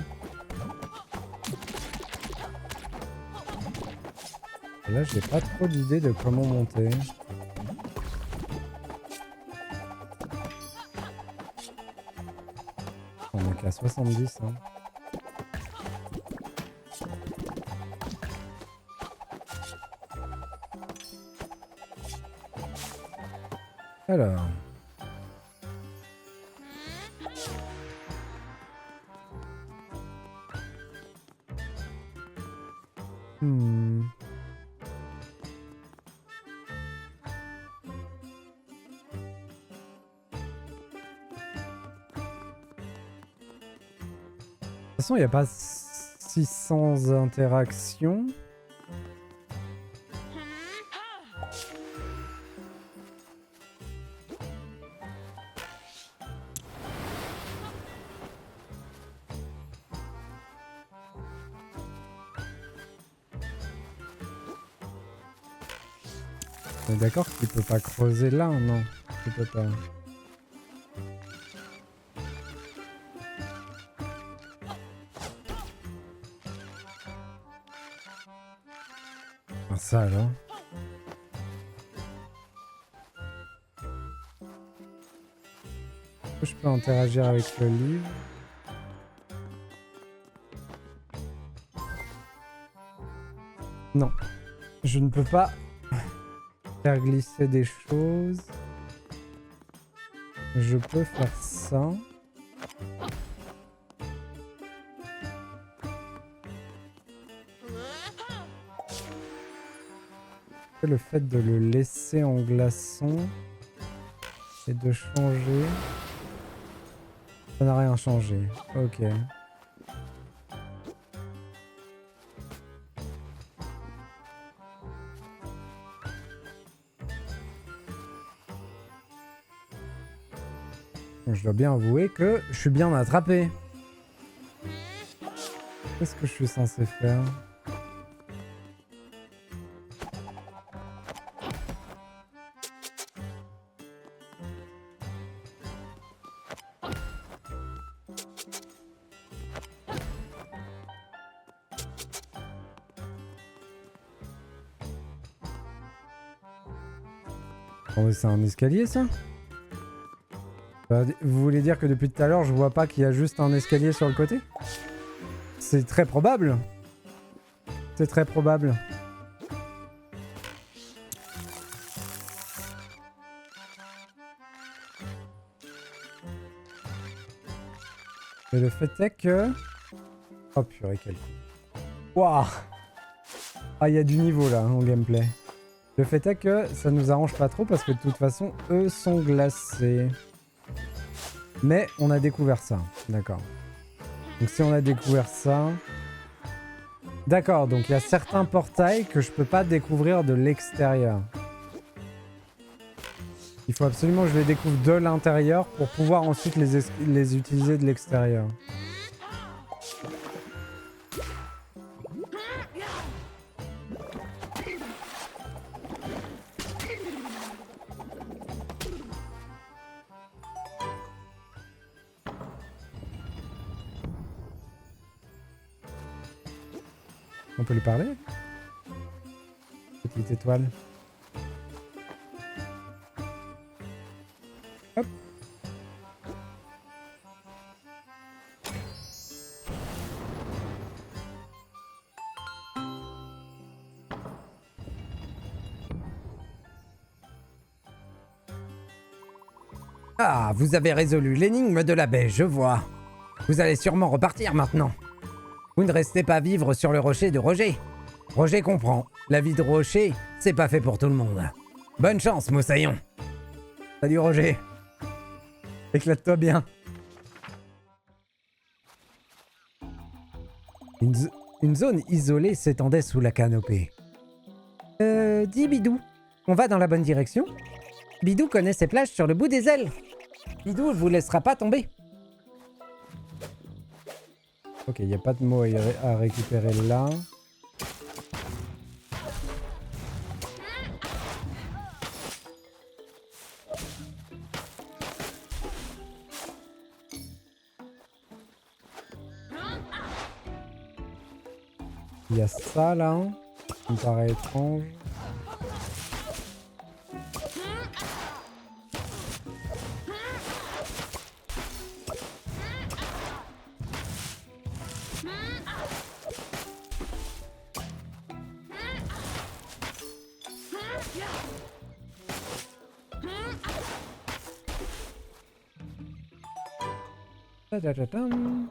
A: Là, j'ai pas trop d'idée de comment monter. On est qu'à 70, hein. Alors... De toute façon, il n'y a pas 600 interactions. On est d'accord qu'il peut pas creuser là, non? Il peut pas. Ça alors. Est-ce que je peux interagir avec le livre? Non. Je ne peux pas faire glisser des choses. Je peux faire ça. Le fait de le laisser en glaçon et de changer, ça n'a rien changé. Ok. Je dois bien avouer que je suis bien attrapé. Qu'est-ce que je suis censé faire ? Oh, c'est un escalier ça ? Vous voulez dire que depuis tout à l'heure je vois pas qu'il y a juste un escalier sur le côté ? C'est très probable. C'est très probable. Et le fait est que... Oh purée, quel coup. Waouh. Ah, il y a du niveau là en gameplay. Le fait est que ça nous arrange pas trop parce que de toute façon, eux sont glacés. Mais on a découvert ça. D'accord. Donc si on a découvert ça... D'accord, donc il y a certains portails que je peux pas découvrir de l'extérieur. Il faut absolument que je les découvre de l'intérieur pour pouvoir ensuite les utiliser de l'extérieur. On peut lui parler? Petite étoile. Hop. Ah, vous avez résolu l'énigme de la baie, je vois. Vous allez sûrement repartir maintenant. Vous ne restez pas vivre sur le rocher de Roger. Roger comprend. La vie de rocher, c'est pas fait pour tout le monde. Bonne chance, Moussaillon. Salut Roger. Éclate-toi bien. Une zone isolée s'étendait sous la canopée. Dis Bidou, on va dans la bonne direction? Bidou connaît ses plages sur le bout des ailes. Bidou ne vous laissera pas tomber. Ok, il n'y a pas de mots à récupérer là. Il y a ça là. Ça me paraît étrange. Ta-da-da-dam.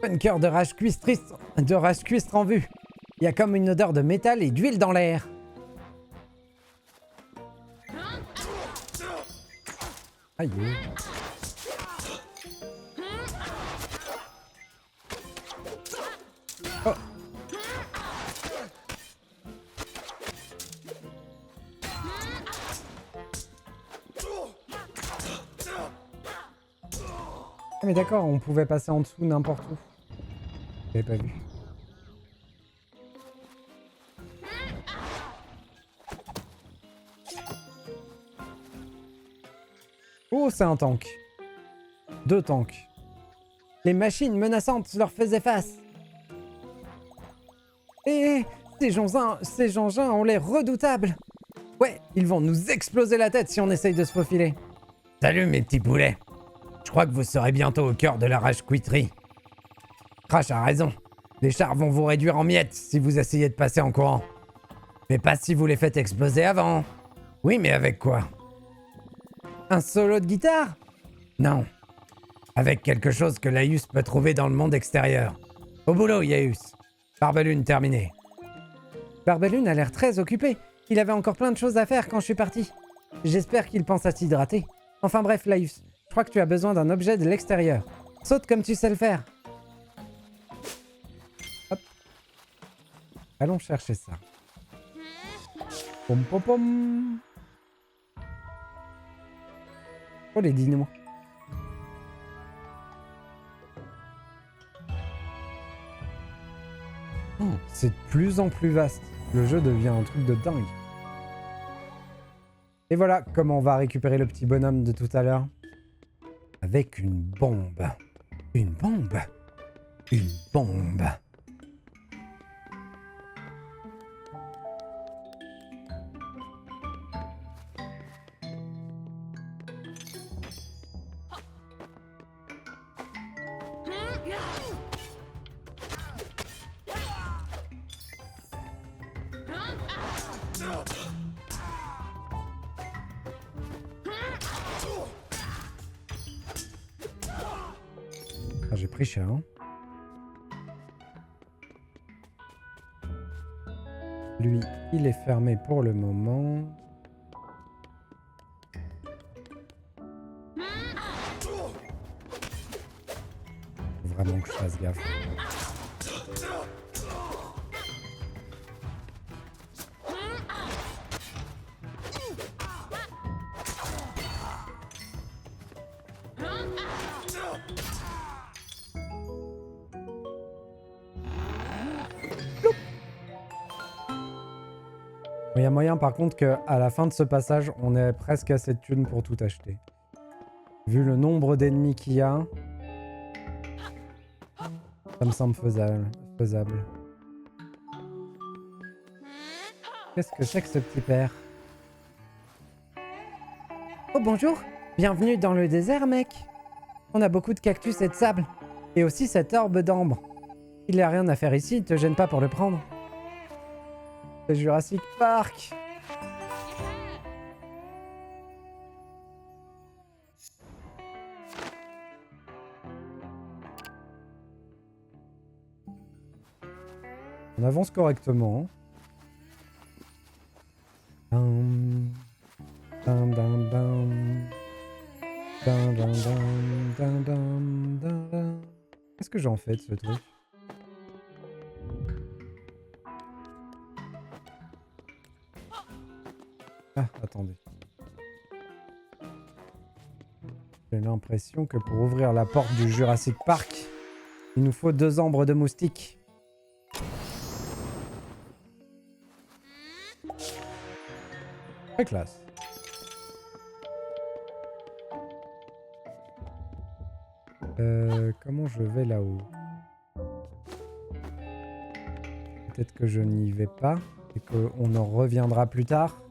A: Bunker de rage cuistre en vue. Il y a comme une odeur de métal et d'huile dans l'air. Aïe. Oh. Ah mais d'accord, on pouvait passer en dessous n'importe où. J'avais pas vu. Oh, c'est un tank. 2 tanks. Les machines menaçantes leur faisaient face. Et ces engins ont l'air redoutables. Ouais, ils vont nous exploser la tête si on essaye de se faufiler. Salut mes petits poulets. Je crois que vous serez bientôt au cœur de la rage cuiterie. Crash a raison. Les chars vont vous réduire en miettes si vous essayez de passer en courant. Mais pas si vous les faites exploser avant. Oui, mais avec quoi? Un solo de guitare? Non. Avec quelque chose que Laïus peut trouver dans le monde extérieur. Au boulot, Laïus. Barbelune terminé. Barbelune a l'air très occupé. Il avait encore plein de choses à faire quand je suis parti. J'espère qu'il pense à s'hydrater. Enfin bref, Laïus, je crois que tu as besoin d'un objet de l'extérieur. Saute comme tu sais le faire. Hop. Allons chercher ça. Pom pom pom. Oh les dinos. Oh, c'est de plus en plus vaste. Le jeu devient un truc de dingue. Et voilà comment on va récupérer le petit bonhomme de tout à l'heure. Avec une bombe. Une bombe. Une bombe. Ah, j'ai pris cher. Hein. Lui, il est fermé pour le moment. Faut vraiment que je fasse gaffe. Il y a moyen par contre qu'à la fin de ce passage, on ait presque assez de thunes pour tout acheter. Vu le nombre d'ennemis qu'il y a, ça me semble faisable. Qu'est-ce que c'est que ce petit père? Oh bonjour, bienvenue dans le désert mec. On a beaucoup de cactus et de sable. Et aussi cette orbe d'ambre. Il n'y a rien à faire ici, ne te gêne pas pour le prendre. C'est Jurassic Park. On avance correctement. Dum, dum, dum, dum. Dum, dum, dum, dum, dum, dum, dum. Qu'est-ce que j'en fais de ce truc? Ah, attendez. J'ai l'impression que pour ouvrir la porte du Jurassic Park, il nous faut 2 ambres de moustiques. Très classe. Comment je vais là-haut? Peut-être que je n'y vais pas et qu'on en reviendra plus tard.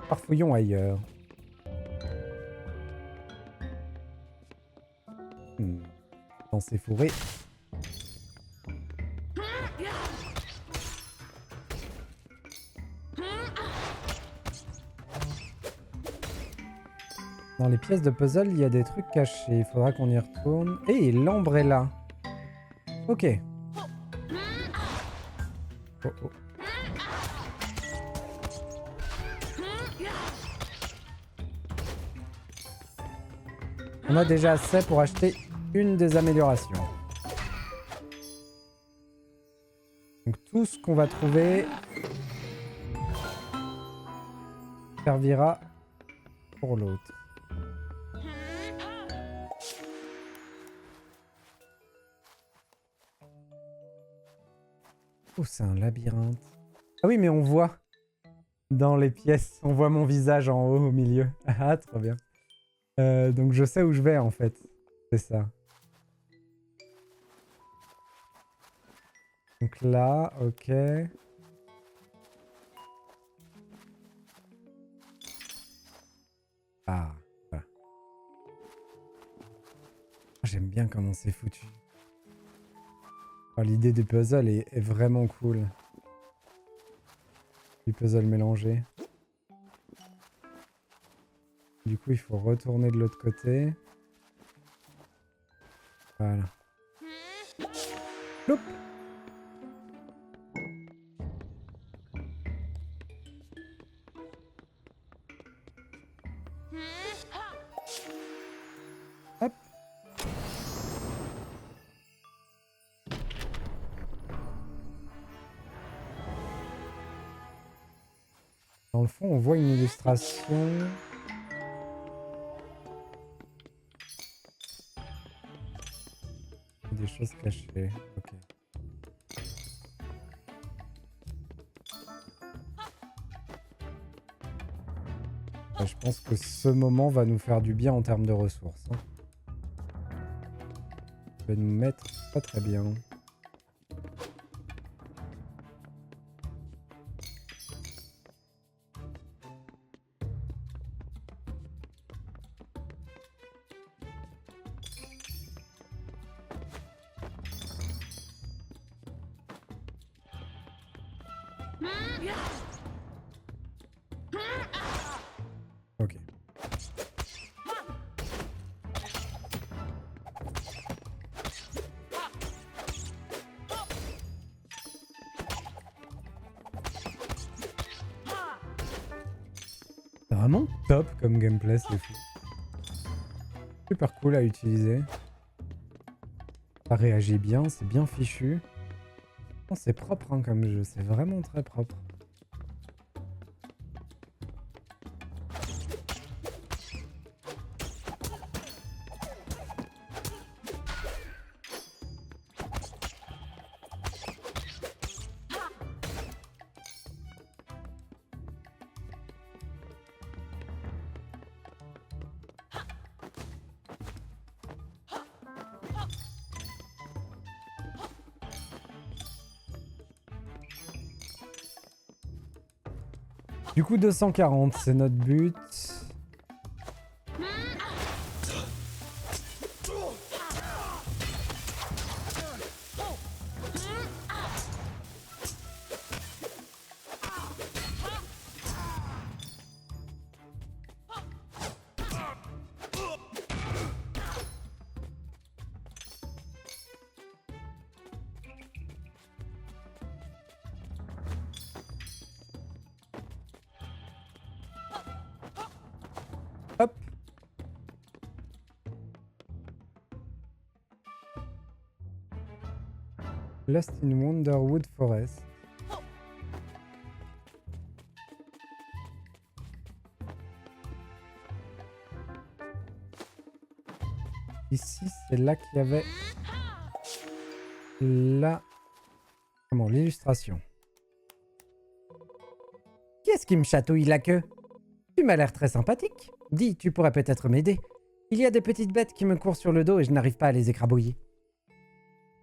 A: Farfouillons ailleurs. Dans ces forêts. Dans les pièces de puzzle, il y a des trucs cachés. Il faudra qu'on y retourne. Et l'ambre est là. Ok. Oh, oh. On a déjà assez pour acheter une des améliorations. Donc tout ce qu'on va trouver servira pour l'autre. Oh, c'est un labyrinthe. Ah oui, mais on voit dans les pièces, on voit mon visage en haut au milieu. Ah, trop bien. Donc je sais où je vais en fait. C'est ça. Donc là, ok. Ah, voilà. J'aime bien comment c'est foutu. Oh, l'idée du puzzle est vraiment cool. Du puzzle mélangé. Du coup, il faut retourner de l'autre côté. Voilà. Loup. Hop. Dans le fond, on voit une illustration. Des choses cachées. Ok. Je pense que ce moment va nous faire du bien en termes de ressources. Hein. Je vais nous mettre pas très bien. Ok. C'est vraiment top comme gameplay, c'est fou. Super cool à utiliser. Ça réagit bien, c'est bien fichu. Oh, c'est propre hein, comme jeu, c'est vraiment très propre. Du coup 240, c'est notre but. Hop. Lost in Wonderwood Forest. Ici, c'est là qu'il y avait la... Comment, l'illustration. est-ce qui me chatouille la queue? Tu m'as l'air très sympathique. Dis, tu pourrais peut-être m'aider. Il y a des petites bêtes qui me courent sur le dos et je n'arrive pas à les écrabouiller.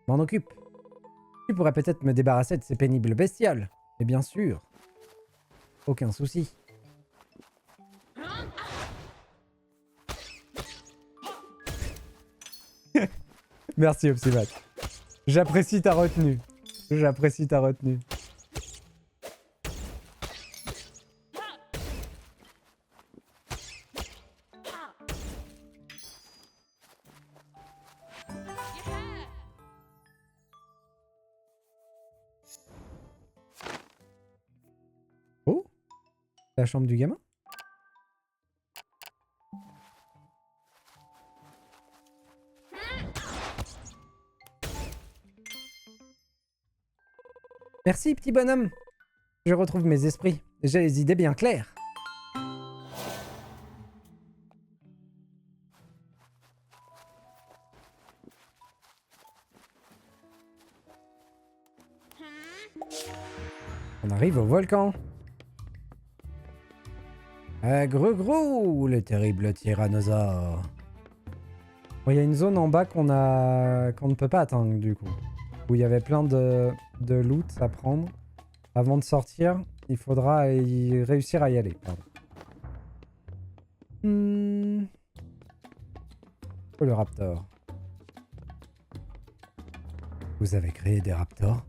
A: M'en occupe. Tu pourrais peut-être me débarrasser de ces pénibles bestioles. Et bien sûr. Aucun souci. Merci Opsimat. J'apprécie ta retenue. J'apprécie ta retenue. Oh, la chambre du gamin. Merci, petit bonhomme. Je retrouve mes esprits. J'ai les idées bien claires. On arrive au volcan. Gros, le terrible tyrannosaure. Bon, il y a une zone en bas qu'on ne peut pas atteindre du coup. Où il y avait plein de loot à prendre. Avant de sortir, il faudra réussir à y aller. Pardon. Oh, le raptor. Vous avez créé des raptors?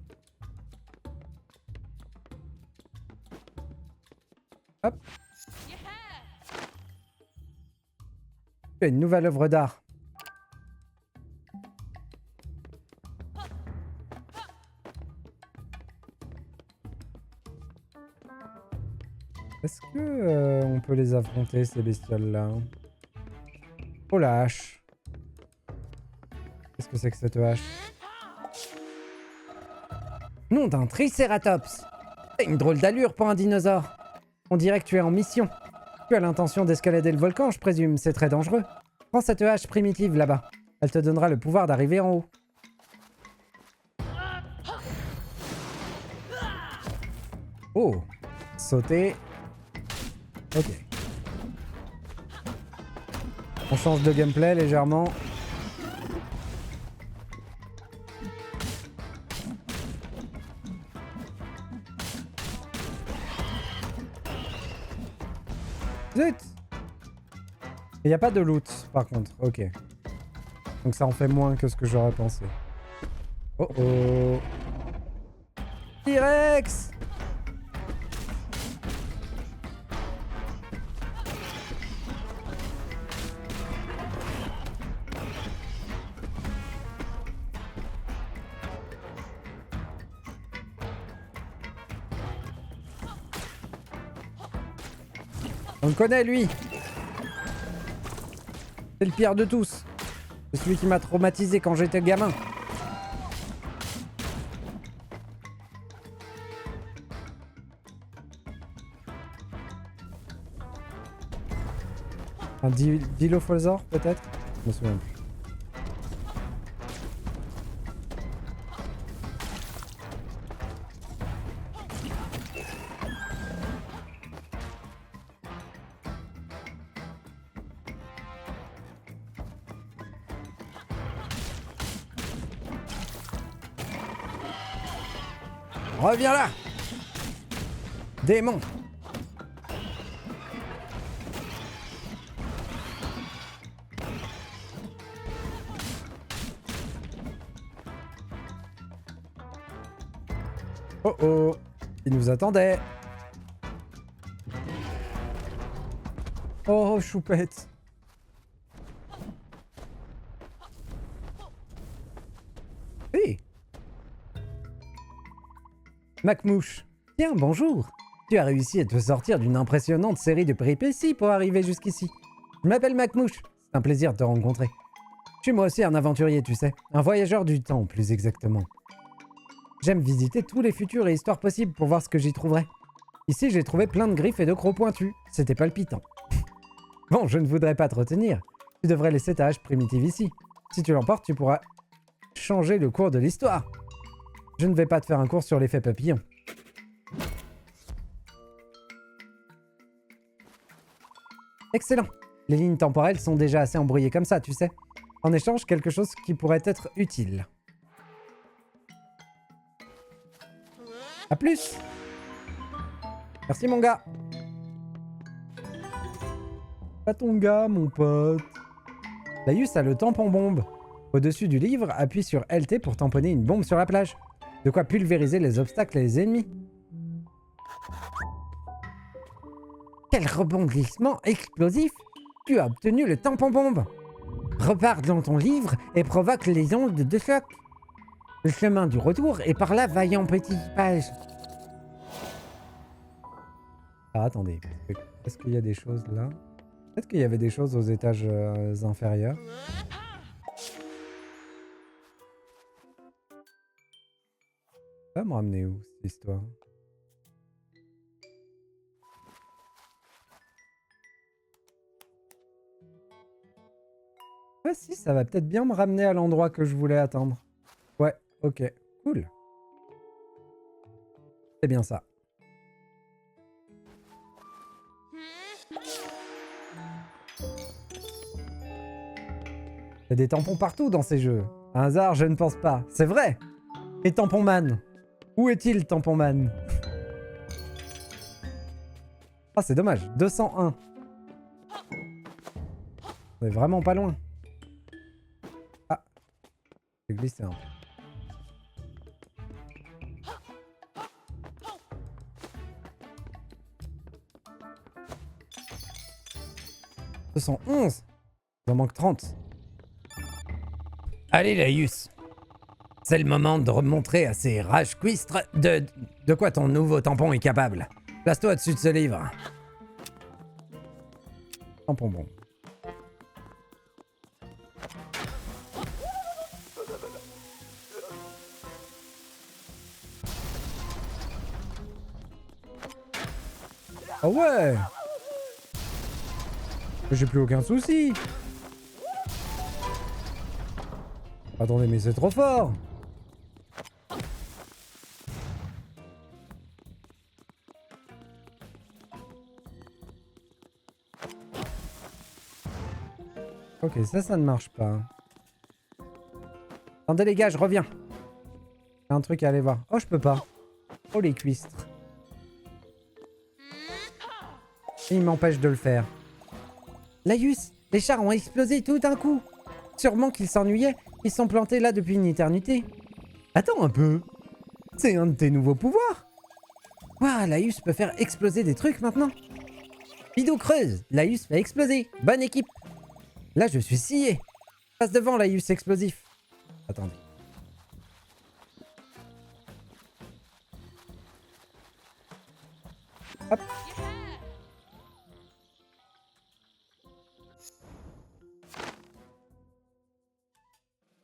A: Hop. Une nouvelle œuvre d'art. Est-ce que on peut les affronter, ces bestioles-là? Oh la hache. Qu'est-ce que c'est que cette hache? Nom d'un tricératops. C'est une drôle d'allure pour un dinosaure. On dirait que tu es en mission. Tu as l'intention d'escalader le volcan, je présume. C'est très dangereux. Prends cette hache primitive là-bas. Elle te donnera le pouvoir d'arriver en haut. Oh. Sauter. Ok. On change de gameplay légèrement. Zut! Il n'y a pas de loot par contre. Ok. Donc ça en fait moins que ce que j'aurais pensé. Oh oh. T-Rex! On le connaît, lui. C'est le pire de tous. C'est celui qui m'a traumatisé quand j'étais gamin. Un Dilophosaure, peut-être? Je me souviens plus. Reviens là! Démon! Oh oh! Il nous attendait! Oh, choupette! Hey! Macmouche. Tiens, bonjour. Tu as réussi à te sortir d'une impressionnante série de péripéties pour arriver jusqu'ici. Je m'appelle Macmouche. C'est un plaisir de te rencontrer. Je suis moi aussi un aventurier, tu sais. Un voyageur du temps, plus exactement. J'aime visiter tous les futurs et histoires possibles pour voir ce que j'y trouverai. Ici, j'ai trouvé plein de griffes et de crocs pointus. C'était palpitant. Bon, je ne voudrais pas te retenir. Tu devrais laisser ta hache primitive ici. Si tu l'emportes, tu pourras changer le cours de l'histoire. Je ne vais pas te faire un cours sur l'effet papillon. Excellent. Les lignes temporelles sont déjà assez embrouillées comme ça, tu sais. En échange, quelque chose qui pourrait être utile. A plus. Merci mon gars. Pas ton gars, mon pote. Laïus a le tampon bombe. Au-dessus du livre, appuie sur LT pour tamponner une bombe sur la plage. De quoi pulvériser les obstacles et les ennemis. Quel rebondissement explosif! Tu as obtenu le tampon bombe. Repars dans ton livre et provoque les ondes de choc. Le chemin du retour est par là, vaillant petit page. Ah, attendez. Est-ce qu'il y a des choses là? Peut-être qu'il y avait des choses aux étages inférieurs. Ça va me ramener où, cette histoire? Ah si, ça va peut-être bien me ramener à l'endroit que je voulais attendre. Ouais, ok, cool. C'est bien ça. Il y a des tampons partout dans ces jeux. Un hasard, je ne pense pas. C'est vrai. Et Tampon Man. Où est-il, Tampon Man? Ah, c'est dommage. 201. On est vraiment pas loin. Ah. J'ai glissé un peu. « 211 ! Il en manque 30. Allez, Laïus. C'est le moment de remontrer à ces rages cuistres de quoi ton nouveau tampon est capable. Place-toi au-dessus de ce livre. Tampon bon. Oh ouais! J'ai plus aucun souci. Attendez, mais c'est trop fort. Ok, ça ne marche pas. Attendez les gars, je reviens. J'ai un truc à aller voir. Oh, je peux pas. Oh, les cuistres. Et il m'empêche de le faire. Laïus, les chars ont explosé tout d'un coup. Sûrement qu'ils s'ennuyaient. Ils sont plantés là depuis une éternité. Attends un peu. C'est un de tes nouveaux pouvoirs. Waouh, Laïus peut faire exploser des trucs maintenant. Bidou creuse. Laïus fait exploser. Bonne équipe. Là, je suis scié. Passe devant, Laïus explosif. Attendez. Hop.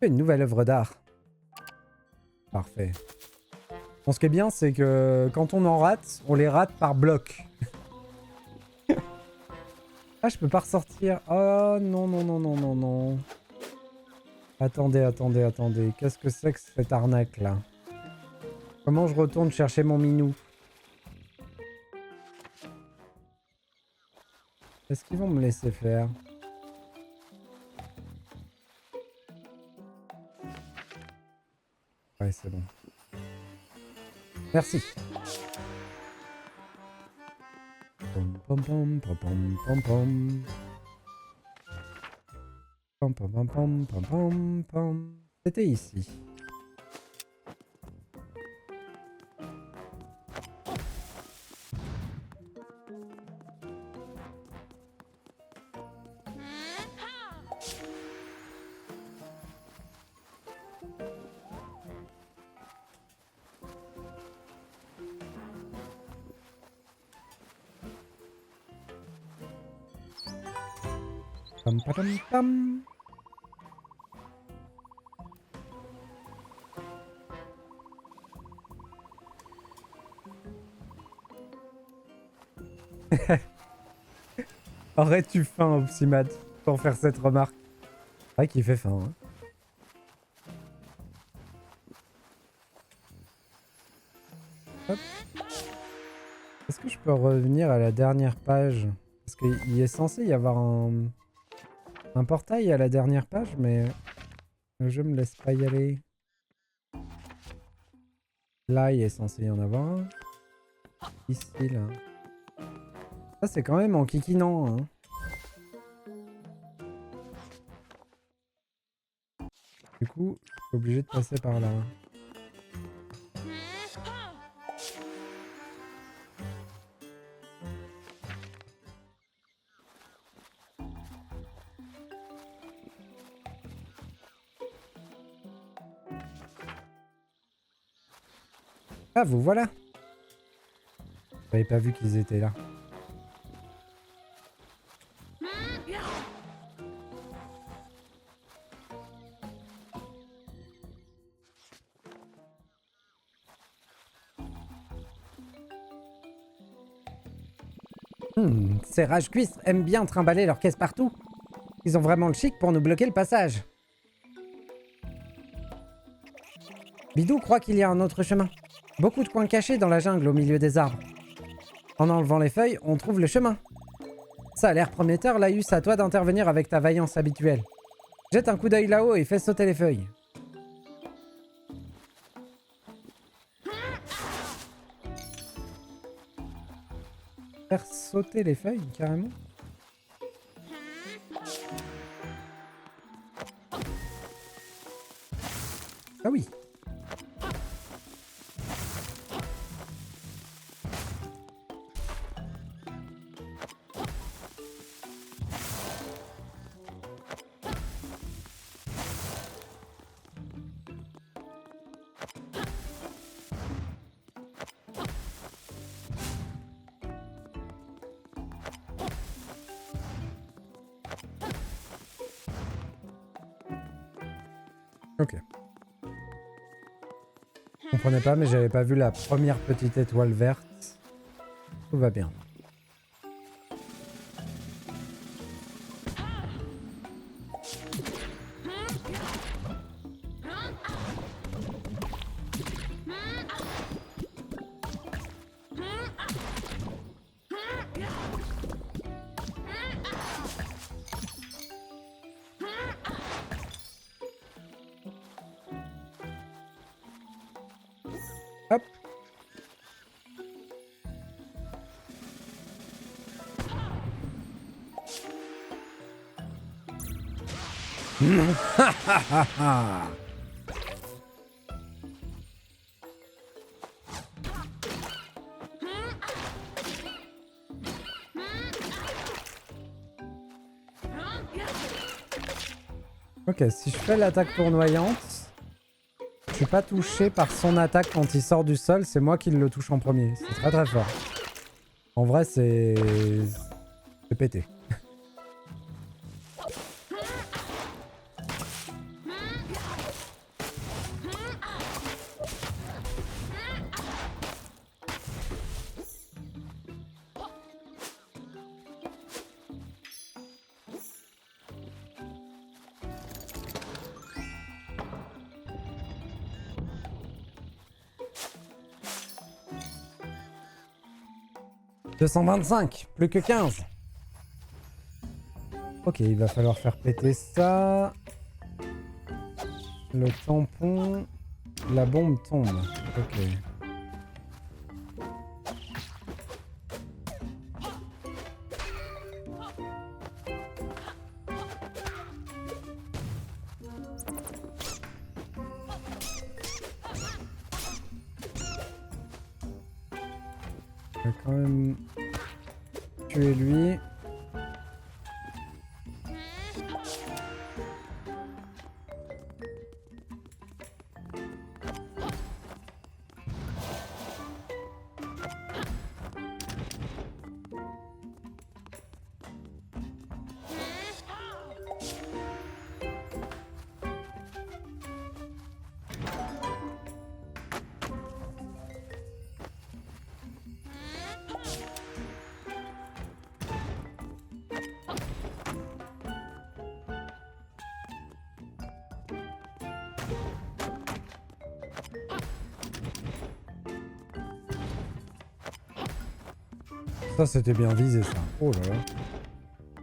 A: Une nouvelle œuvre d'art. Parfait. Bon, ce qui est bien, c'est que quand on en rate, on les rate par bloc. Ah, je peux pas ressortir. Oh non, non, non, non, non, non. Attendez, attendez, attendez. Qu'est-ce que c'est que cette arnaque là? Comment je retourne chercher mon minou? Est-ce qu'ils vont me laisser faire? Ouais, c'est bon. Merci. Pom pom pom pom pom pom. Pom pom pom pom pom pom pom. C'était ici. Pam pam pam. Aurais-tu faim, Opsimad, pour faire cette remarque? C'est vrai qu'il fait faim, hein. Hop. Est-ce que je peux revenir à la dernière page? Parce qu'il est censé y avoir un portail à la dernière page, mais le jeu me laisse pas y aller. Là, il est censé y en avoir un. Ici, là. Ça, c'est quand même en kikinant, hein. Du coup, je suis obligé de passer par là. Ah, vous voilà. J'avais pas vu qu'ils étaient là. Ces rages cuisses aiment bien trimballer leurs caisses partout. Ils ont vraiment le chic pour nous bloquer le passage. Bidou croit qu'il y a un autre chemin. Beaucoup de coins cachés dans la jungle au milieu des arbres. En enlevant les feuilles, on trouve le chemin. Ça a l'air prometteur, Laïus, à toi d'intervenir avec ta vaillance habituelle. Jette un coup d'œil là-haut et fais sauter les feuilles. Faire sauter les feuilles, carrément. Ah oui. Ok. Je comprenais pas, mais j'avais pas vu la première petite étoile verte. Tout va bien. Hop. Ok, si je fais l'attaque tournoyante, je suis pas touché par son attaque quand il sort du sol, c'est moi qui le touche en premier. C'est très très fort. En vrai, c'est pété. « 225, plus que 15. » Ok, il va falloir faire péter ça. Le tampon. La bombe tombe. Ok. On va quand même tuer lui. Ça, c'était bien visé, ça. Oh là là.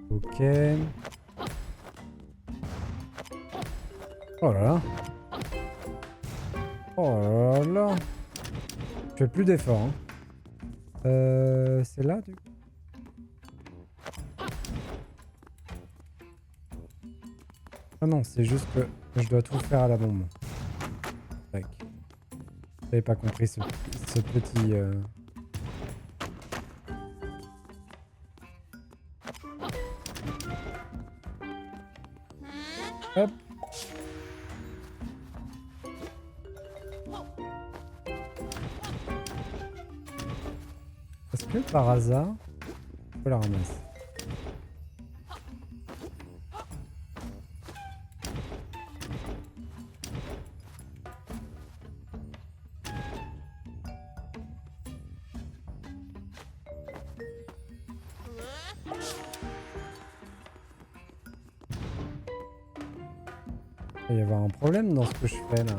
A: Ok. Oh là là. Oh là là. Je fais plus d'efforts. Hein. C'est là, du coup. Ah non, c'est juste que je dois tout faire à la bombe. Tac. J'avais pas compris ce petit... Hop. Est-ce que par hasard, je peux la ramasser? Il va y avoir un problème dans ce que je fais là.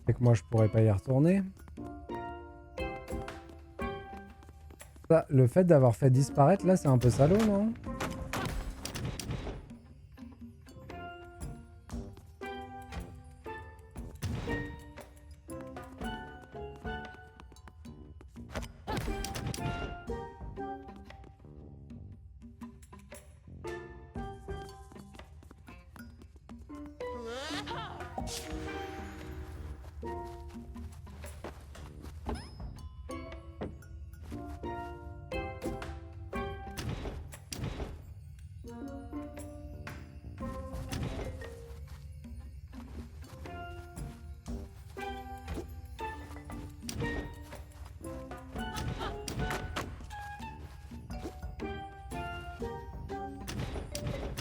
A: C'est que moi je pourrais pas y retourner. Ça, le fait d'avoir fait disparaître là, c'est un peu salaud, non?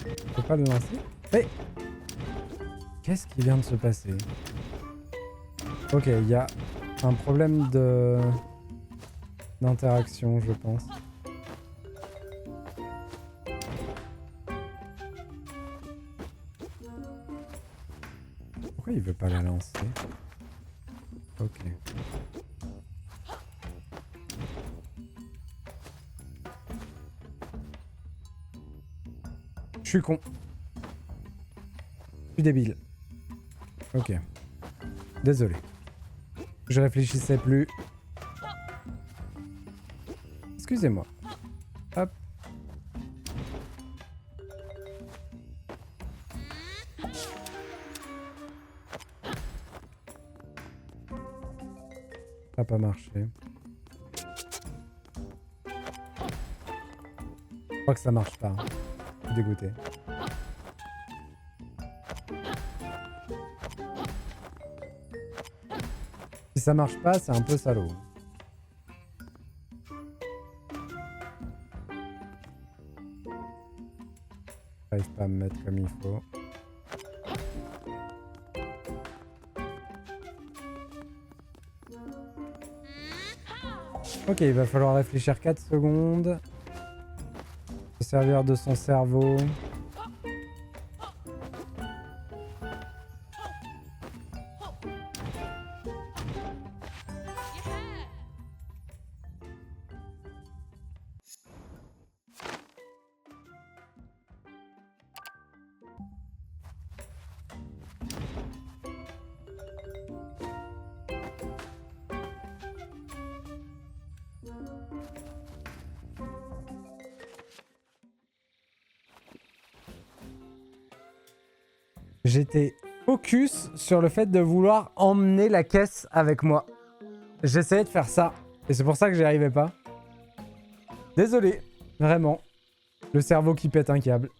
A: Je peux pas le lancer. Mais qu'est-ce qui vient de se passer? Ok, il y a un problème d'interaction, je pense. Pourquoi il veut pas la lancer? Ok. Je suis con. Je suis débile. Ok. Désolé. Je réfléchissais plus. Excusez-moi. Hop. Ça n'a pas marché. Je crois que ça marche pas. Je suis dégoûté. Si ça marche pas, c'est un peu salaud. J'arrive pas à me mettre comme il faut. Ok, il va falloir réfléchir 4 secondes. Se servir de son cerveau. J'étais focus sur le fait de vouloir emmener la caisse avec moi. J'essayais de faire ça. Et c'est pour ça que j'y arrivais pas. Désolé. Vraiment. Le cerveau qui pète un câble.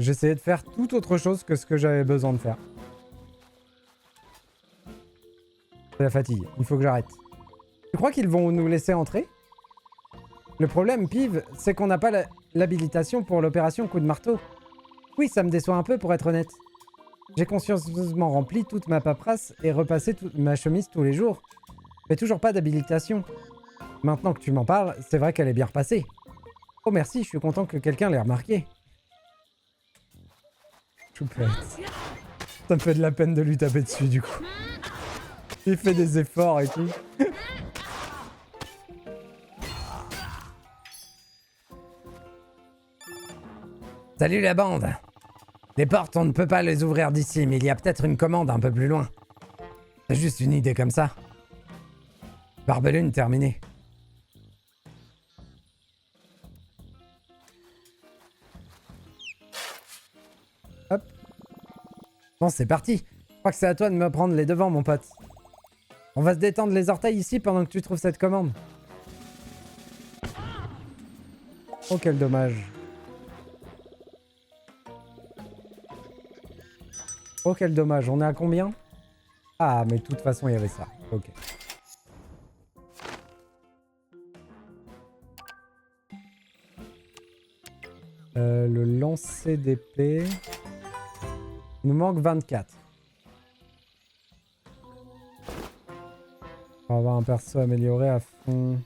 A: J'essayais de faire tout autre chose que ce que j'avais besoin de faire. C'est la fatigue. Il faut que j'arrête. Tu crois qu'ils vont nous laisser entrer? Le problème, Piv, c'est qu'on n'a pas l'habilitation pour l'opération coup de marteau. Oui, ça me déçoit un peu pour être honnête. J'ai consciencieusement rempli toute ma paperasse et repassé ma chemise tous les jours. Mais toujours pas d'habilitation. Maintenant que tu m'en parles, c'est vrai qu'elle est bien repassée. Oh merci, je suis content que quelqu'un l'ait remarqué. Choupette. Ça me fait de la peine de lui taper dessus du coup. Il fait des efforts et tout. Salut la bande. Les portes, on ne peut pas les ouvrir d'ici, mais il y a peut-être une commande un peu plus loin. C'est juste une idée comme ça. Barbelune terminée. Hop. Bon, c'est parti. Je crois que c'est à toi de me prendre les devants, mon pote. On va se détendre les orteils ici pendant que tu trouves cette commande. Oh, quel dommage. Oh, quel dommage. On est à combien? Ah, mais de toute façon, il y avait ça. Ok. Le lancer d'épée. Il nous manque 24. On va avoir un perso amélioré à fond.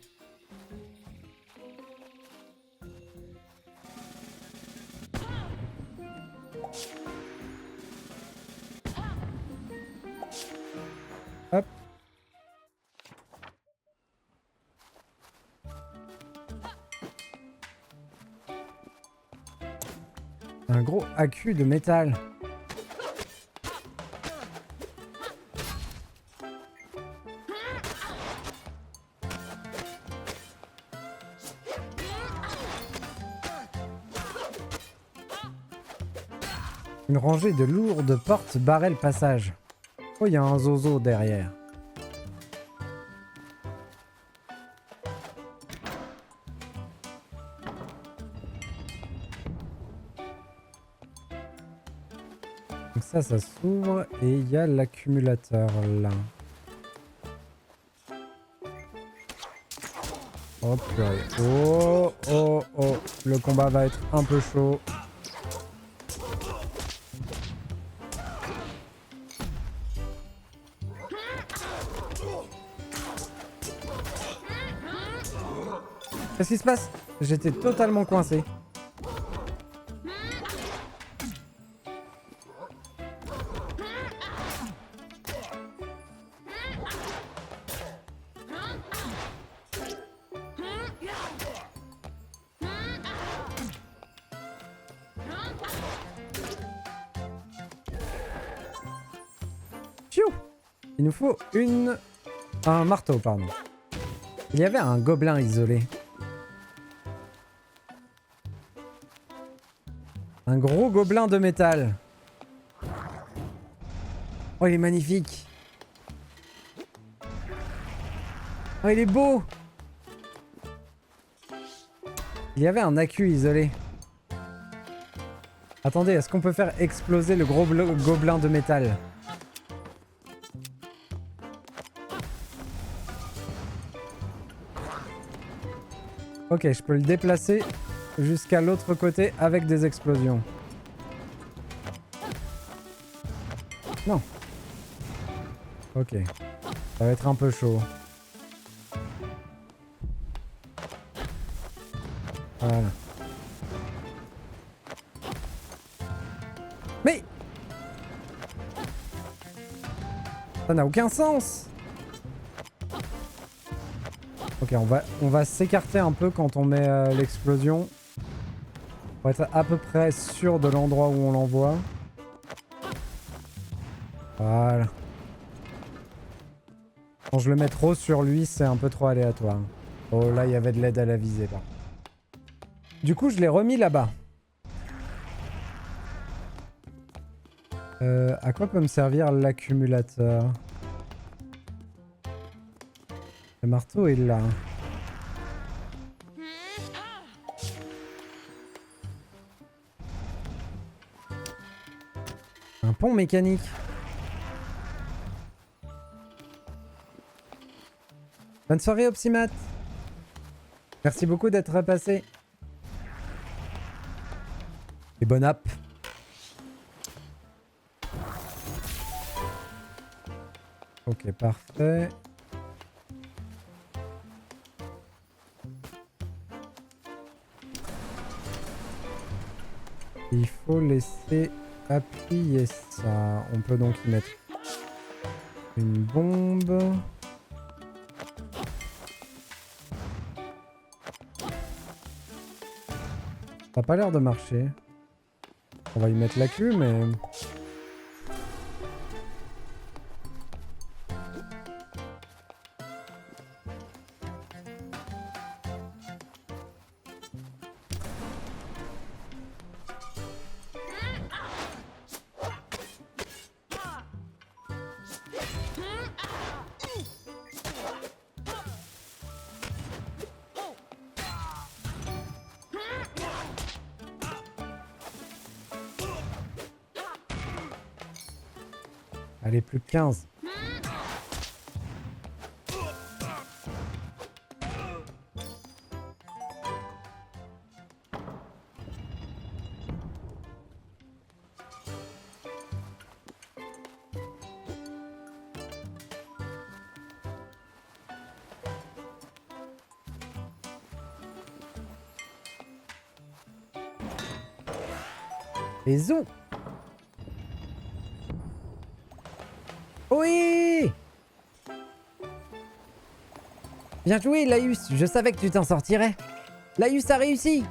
A: Hop. Un gros accu de métal. Une rangée de lourdes portes barrait le passage. Oh, il y a un zozo derrière. Donc ça s'ouvre et il y a l'accumulateur là. Oh purée. Oh, oh, oh. Le combat va être un peu chaud. Qu'est-ce qui se passe? J'étais totalement coincé. Pfiou! Il nous faut un marteau, pardon. Il y avait un gobelin isolé. Un gros gobelin de métal. Oh, il est magnifique. Oh, il est beau. Il y avait un accu isolé. Attendez, est-ce qu'on peut faire exploser le gros gobelin de métal? Ok, je peux le déplacer jusqu'à l'autre côté avec des explosions. Non. Ok. Ça va être un peu chaud. Voilà. Mais ça n'a aucun sens. Ok, on va s'écarter un peu quand on met l'explosion. Pour être à peu près sûr de l'endroit où on l'envoie. Voilà. Quand je le mets trop sur lui, c'est un peu trop aléatoire. Oh là, il y avait de l'aide à la visée là. Du coup, je l'ai remis là-bas. À quoi peut me servir l'accumulateur? Le marteau est là. Un pont mécanique. Bonne soirée, Opsimat. Merci beaucoup d'être repassé. Et bonne app. Ok, parfait. Il faut laisser appuyer ça. On peut donc y mettre une bombe. Ça n'a pas l'air de marcher. On va y mettre la queue, mais... Allez, plus que 15. Les os. Oui! Bien joué, Laïus. Je savais que tu t'en sortirais. Laïus a réussi.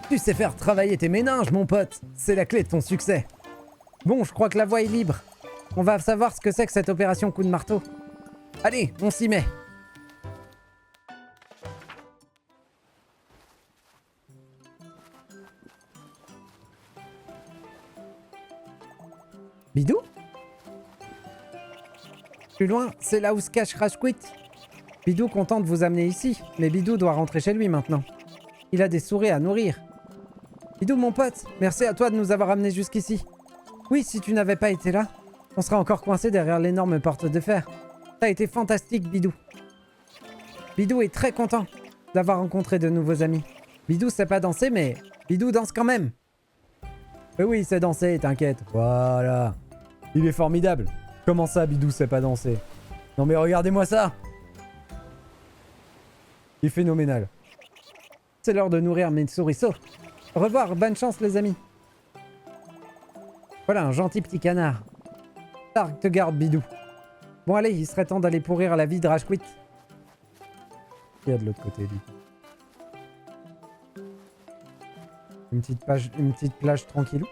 A: Tu sais faire travailler tes méninges, mon pote. C'est la clé de ton succès. Bon, je crois que la voie est libre. On va savoir ce que c'est que cette opération coup de marteau. Allez, on s'y met. Bidou? Plus loin, c'est là où se cache Rashquit. Bidou content de vous amener ici, mais Bidou doit rentrer chez lui maintenant. Il a des souris à nourrir. Bidou, mon pote, merci à toi de nous avoir amenés jusqu'ici. Oui, si tu n'avais pas été là, on serait encore coincé derrière l'énorme porte de fer. Ça a été fantastique, Bidou. Bidou est très content d'avoir rencontré de nouveaux amis. Bidou sait pas danser, mais Bidou danse quand même. Oui, c'est danser, t'inquiète. Voilà. Il est formidable. Comment ça, Bidou sait pas danser? Non mais regardez-moi ça! Il est phénoménal. C'est l'heure de nourrir mes souriceaux. Au revoir, bonne chance les amis. Voilà un gentil petit canard. Tark te garde, Bidou. Bon allez, il serait temps d'aller pourrir la vie de Rashquit. Il y a de l'autre côté, lui. Une petite plage tranquillou.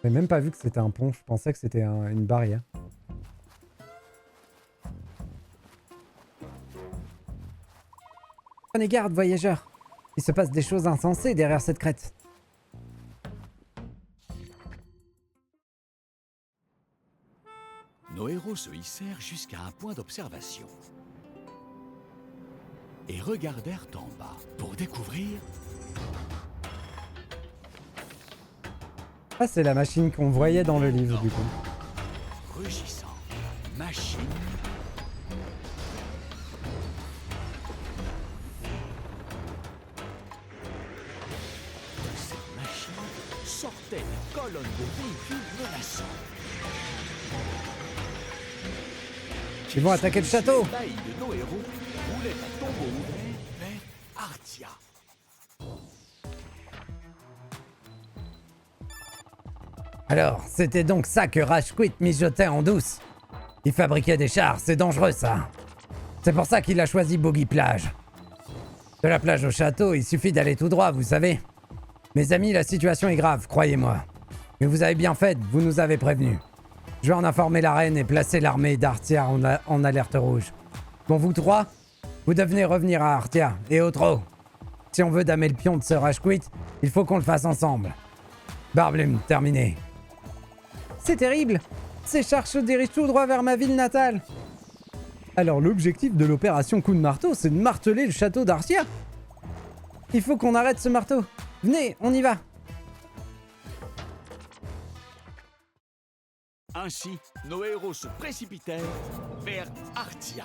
A: J'ai même pas vu que c'était un pont, je pensais que c'était une barrière. Prenez garde, voyageurs. Il se passe des choses insensées derrière cette crête.
B: Nos héros se hissèrent jusqu'à un point d'observation et regardèrent en bas pour découvrir...
A: Ah, c'est la machine qu'on voyait dans le livre, du coup.
B: Rugissant, machine. De cette machine sortait une colonne de véhicules menaçants.
A: Ils vont attaquer le château.
B: Les bailles de nos héros roulaient à tombeau ouvert vers Artia.
A: Alors, c'était donc ça que Rashquit mijotait en douce. Il fabriquait des chars, c'est dangereux ça. C'est pour ça qu'il a choisi Boggy Plage. De la plage au château, il suffit d'aller tout droit, vous savez. Mes amis, la situation est grave, croyez-moi. Mais vous avez bien fait, vous nous avez prévenus. Je vais en informer la reine et placer l'armée d'Artia en alerte rouge. Bon, vous trois, vous devenez revenir à Artia, et autres. Si on veut damer le pion de ce Rashquit, il faut qu'on le fasse ensemble. Barblum, terminé. C'est terrible. Ces chars se dirigent tout droit vers ma ville natale. Alors l'objectif de l'opération coup de marteau, c'est de marteler le château d'Artia. Il faut qu'on arrête ce marteau. Venez, on y va.
B: Ainsi, nos héros se précipitèrent vers Artia.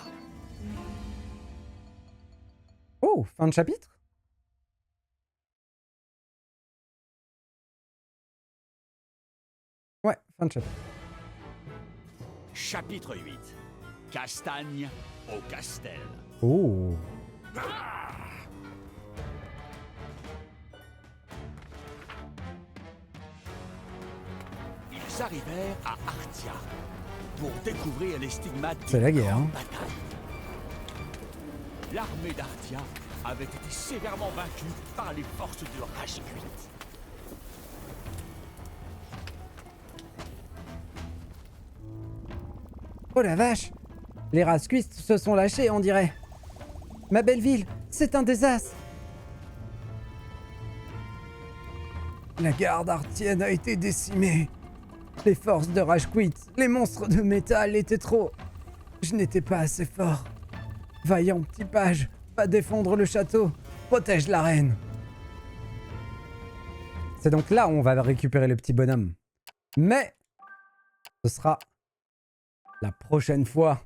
A: Oh, fin de chapitre? Ouais, fin de chapitre.
B: Chapitre 8. Castagne au Castel.
A: Oh.
B: Ils arrivèrent à Artia pour découvrir les stigmates
A: C'est la guerre, hein.
B: bataille. l'armée d'Artia avait été sévèrement vaincue par les forces de Rajkuit.
A: Oh la vache! Les Rasquistes se sont lâchés, on dirait. Ma belle ville, c'est un désastre! La garde artienne a été décimée. Les forces de Rajkuit, les monstres de métal étaient trop... Je n'étais pas assez fort. Vaillant petit page, va défendre le château. Protège la reine. C'est donc là où on va récupérer le petit bonhomme. Mais ce sera la prochaine fois.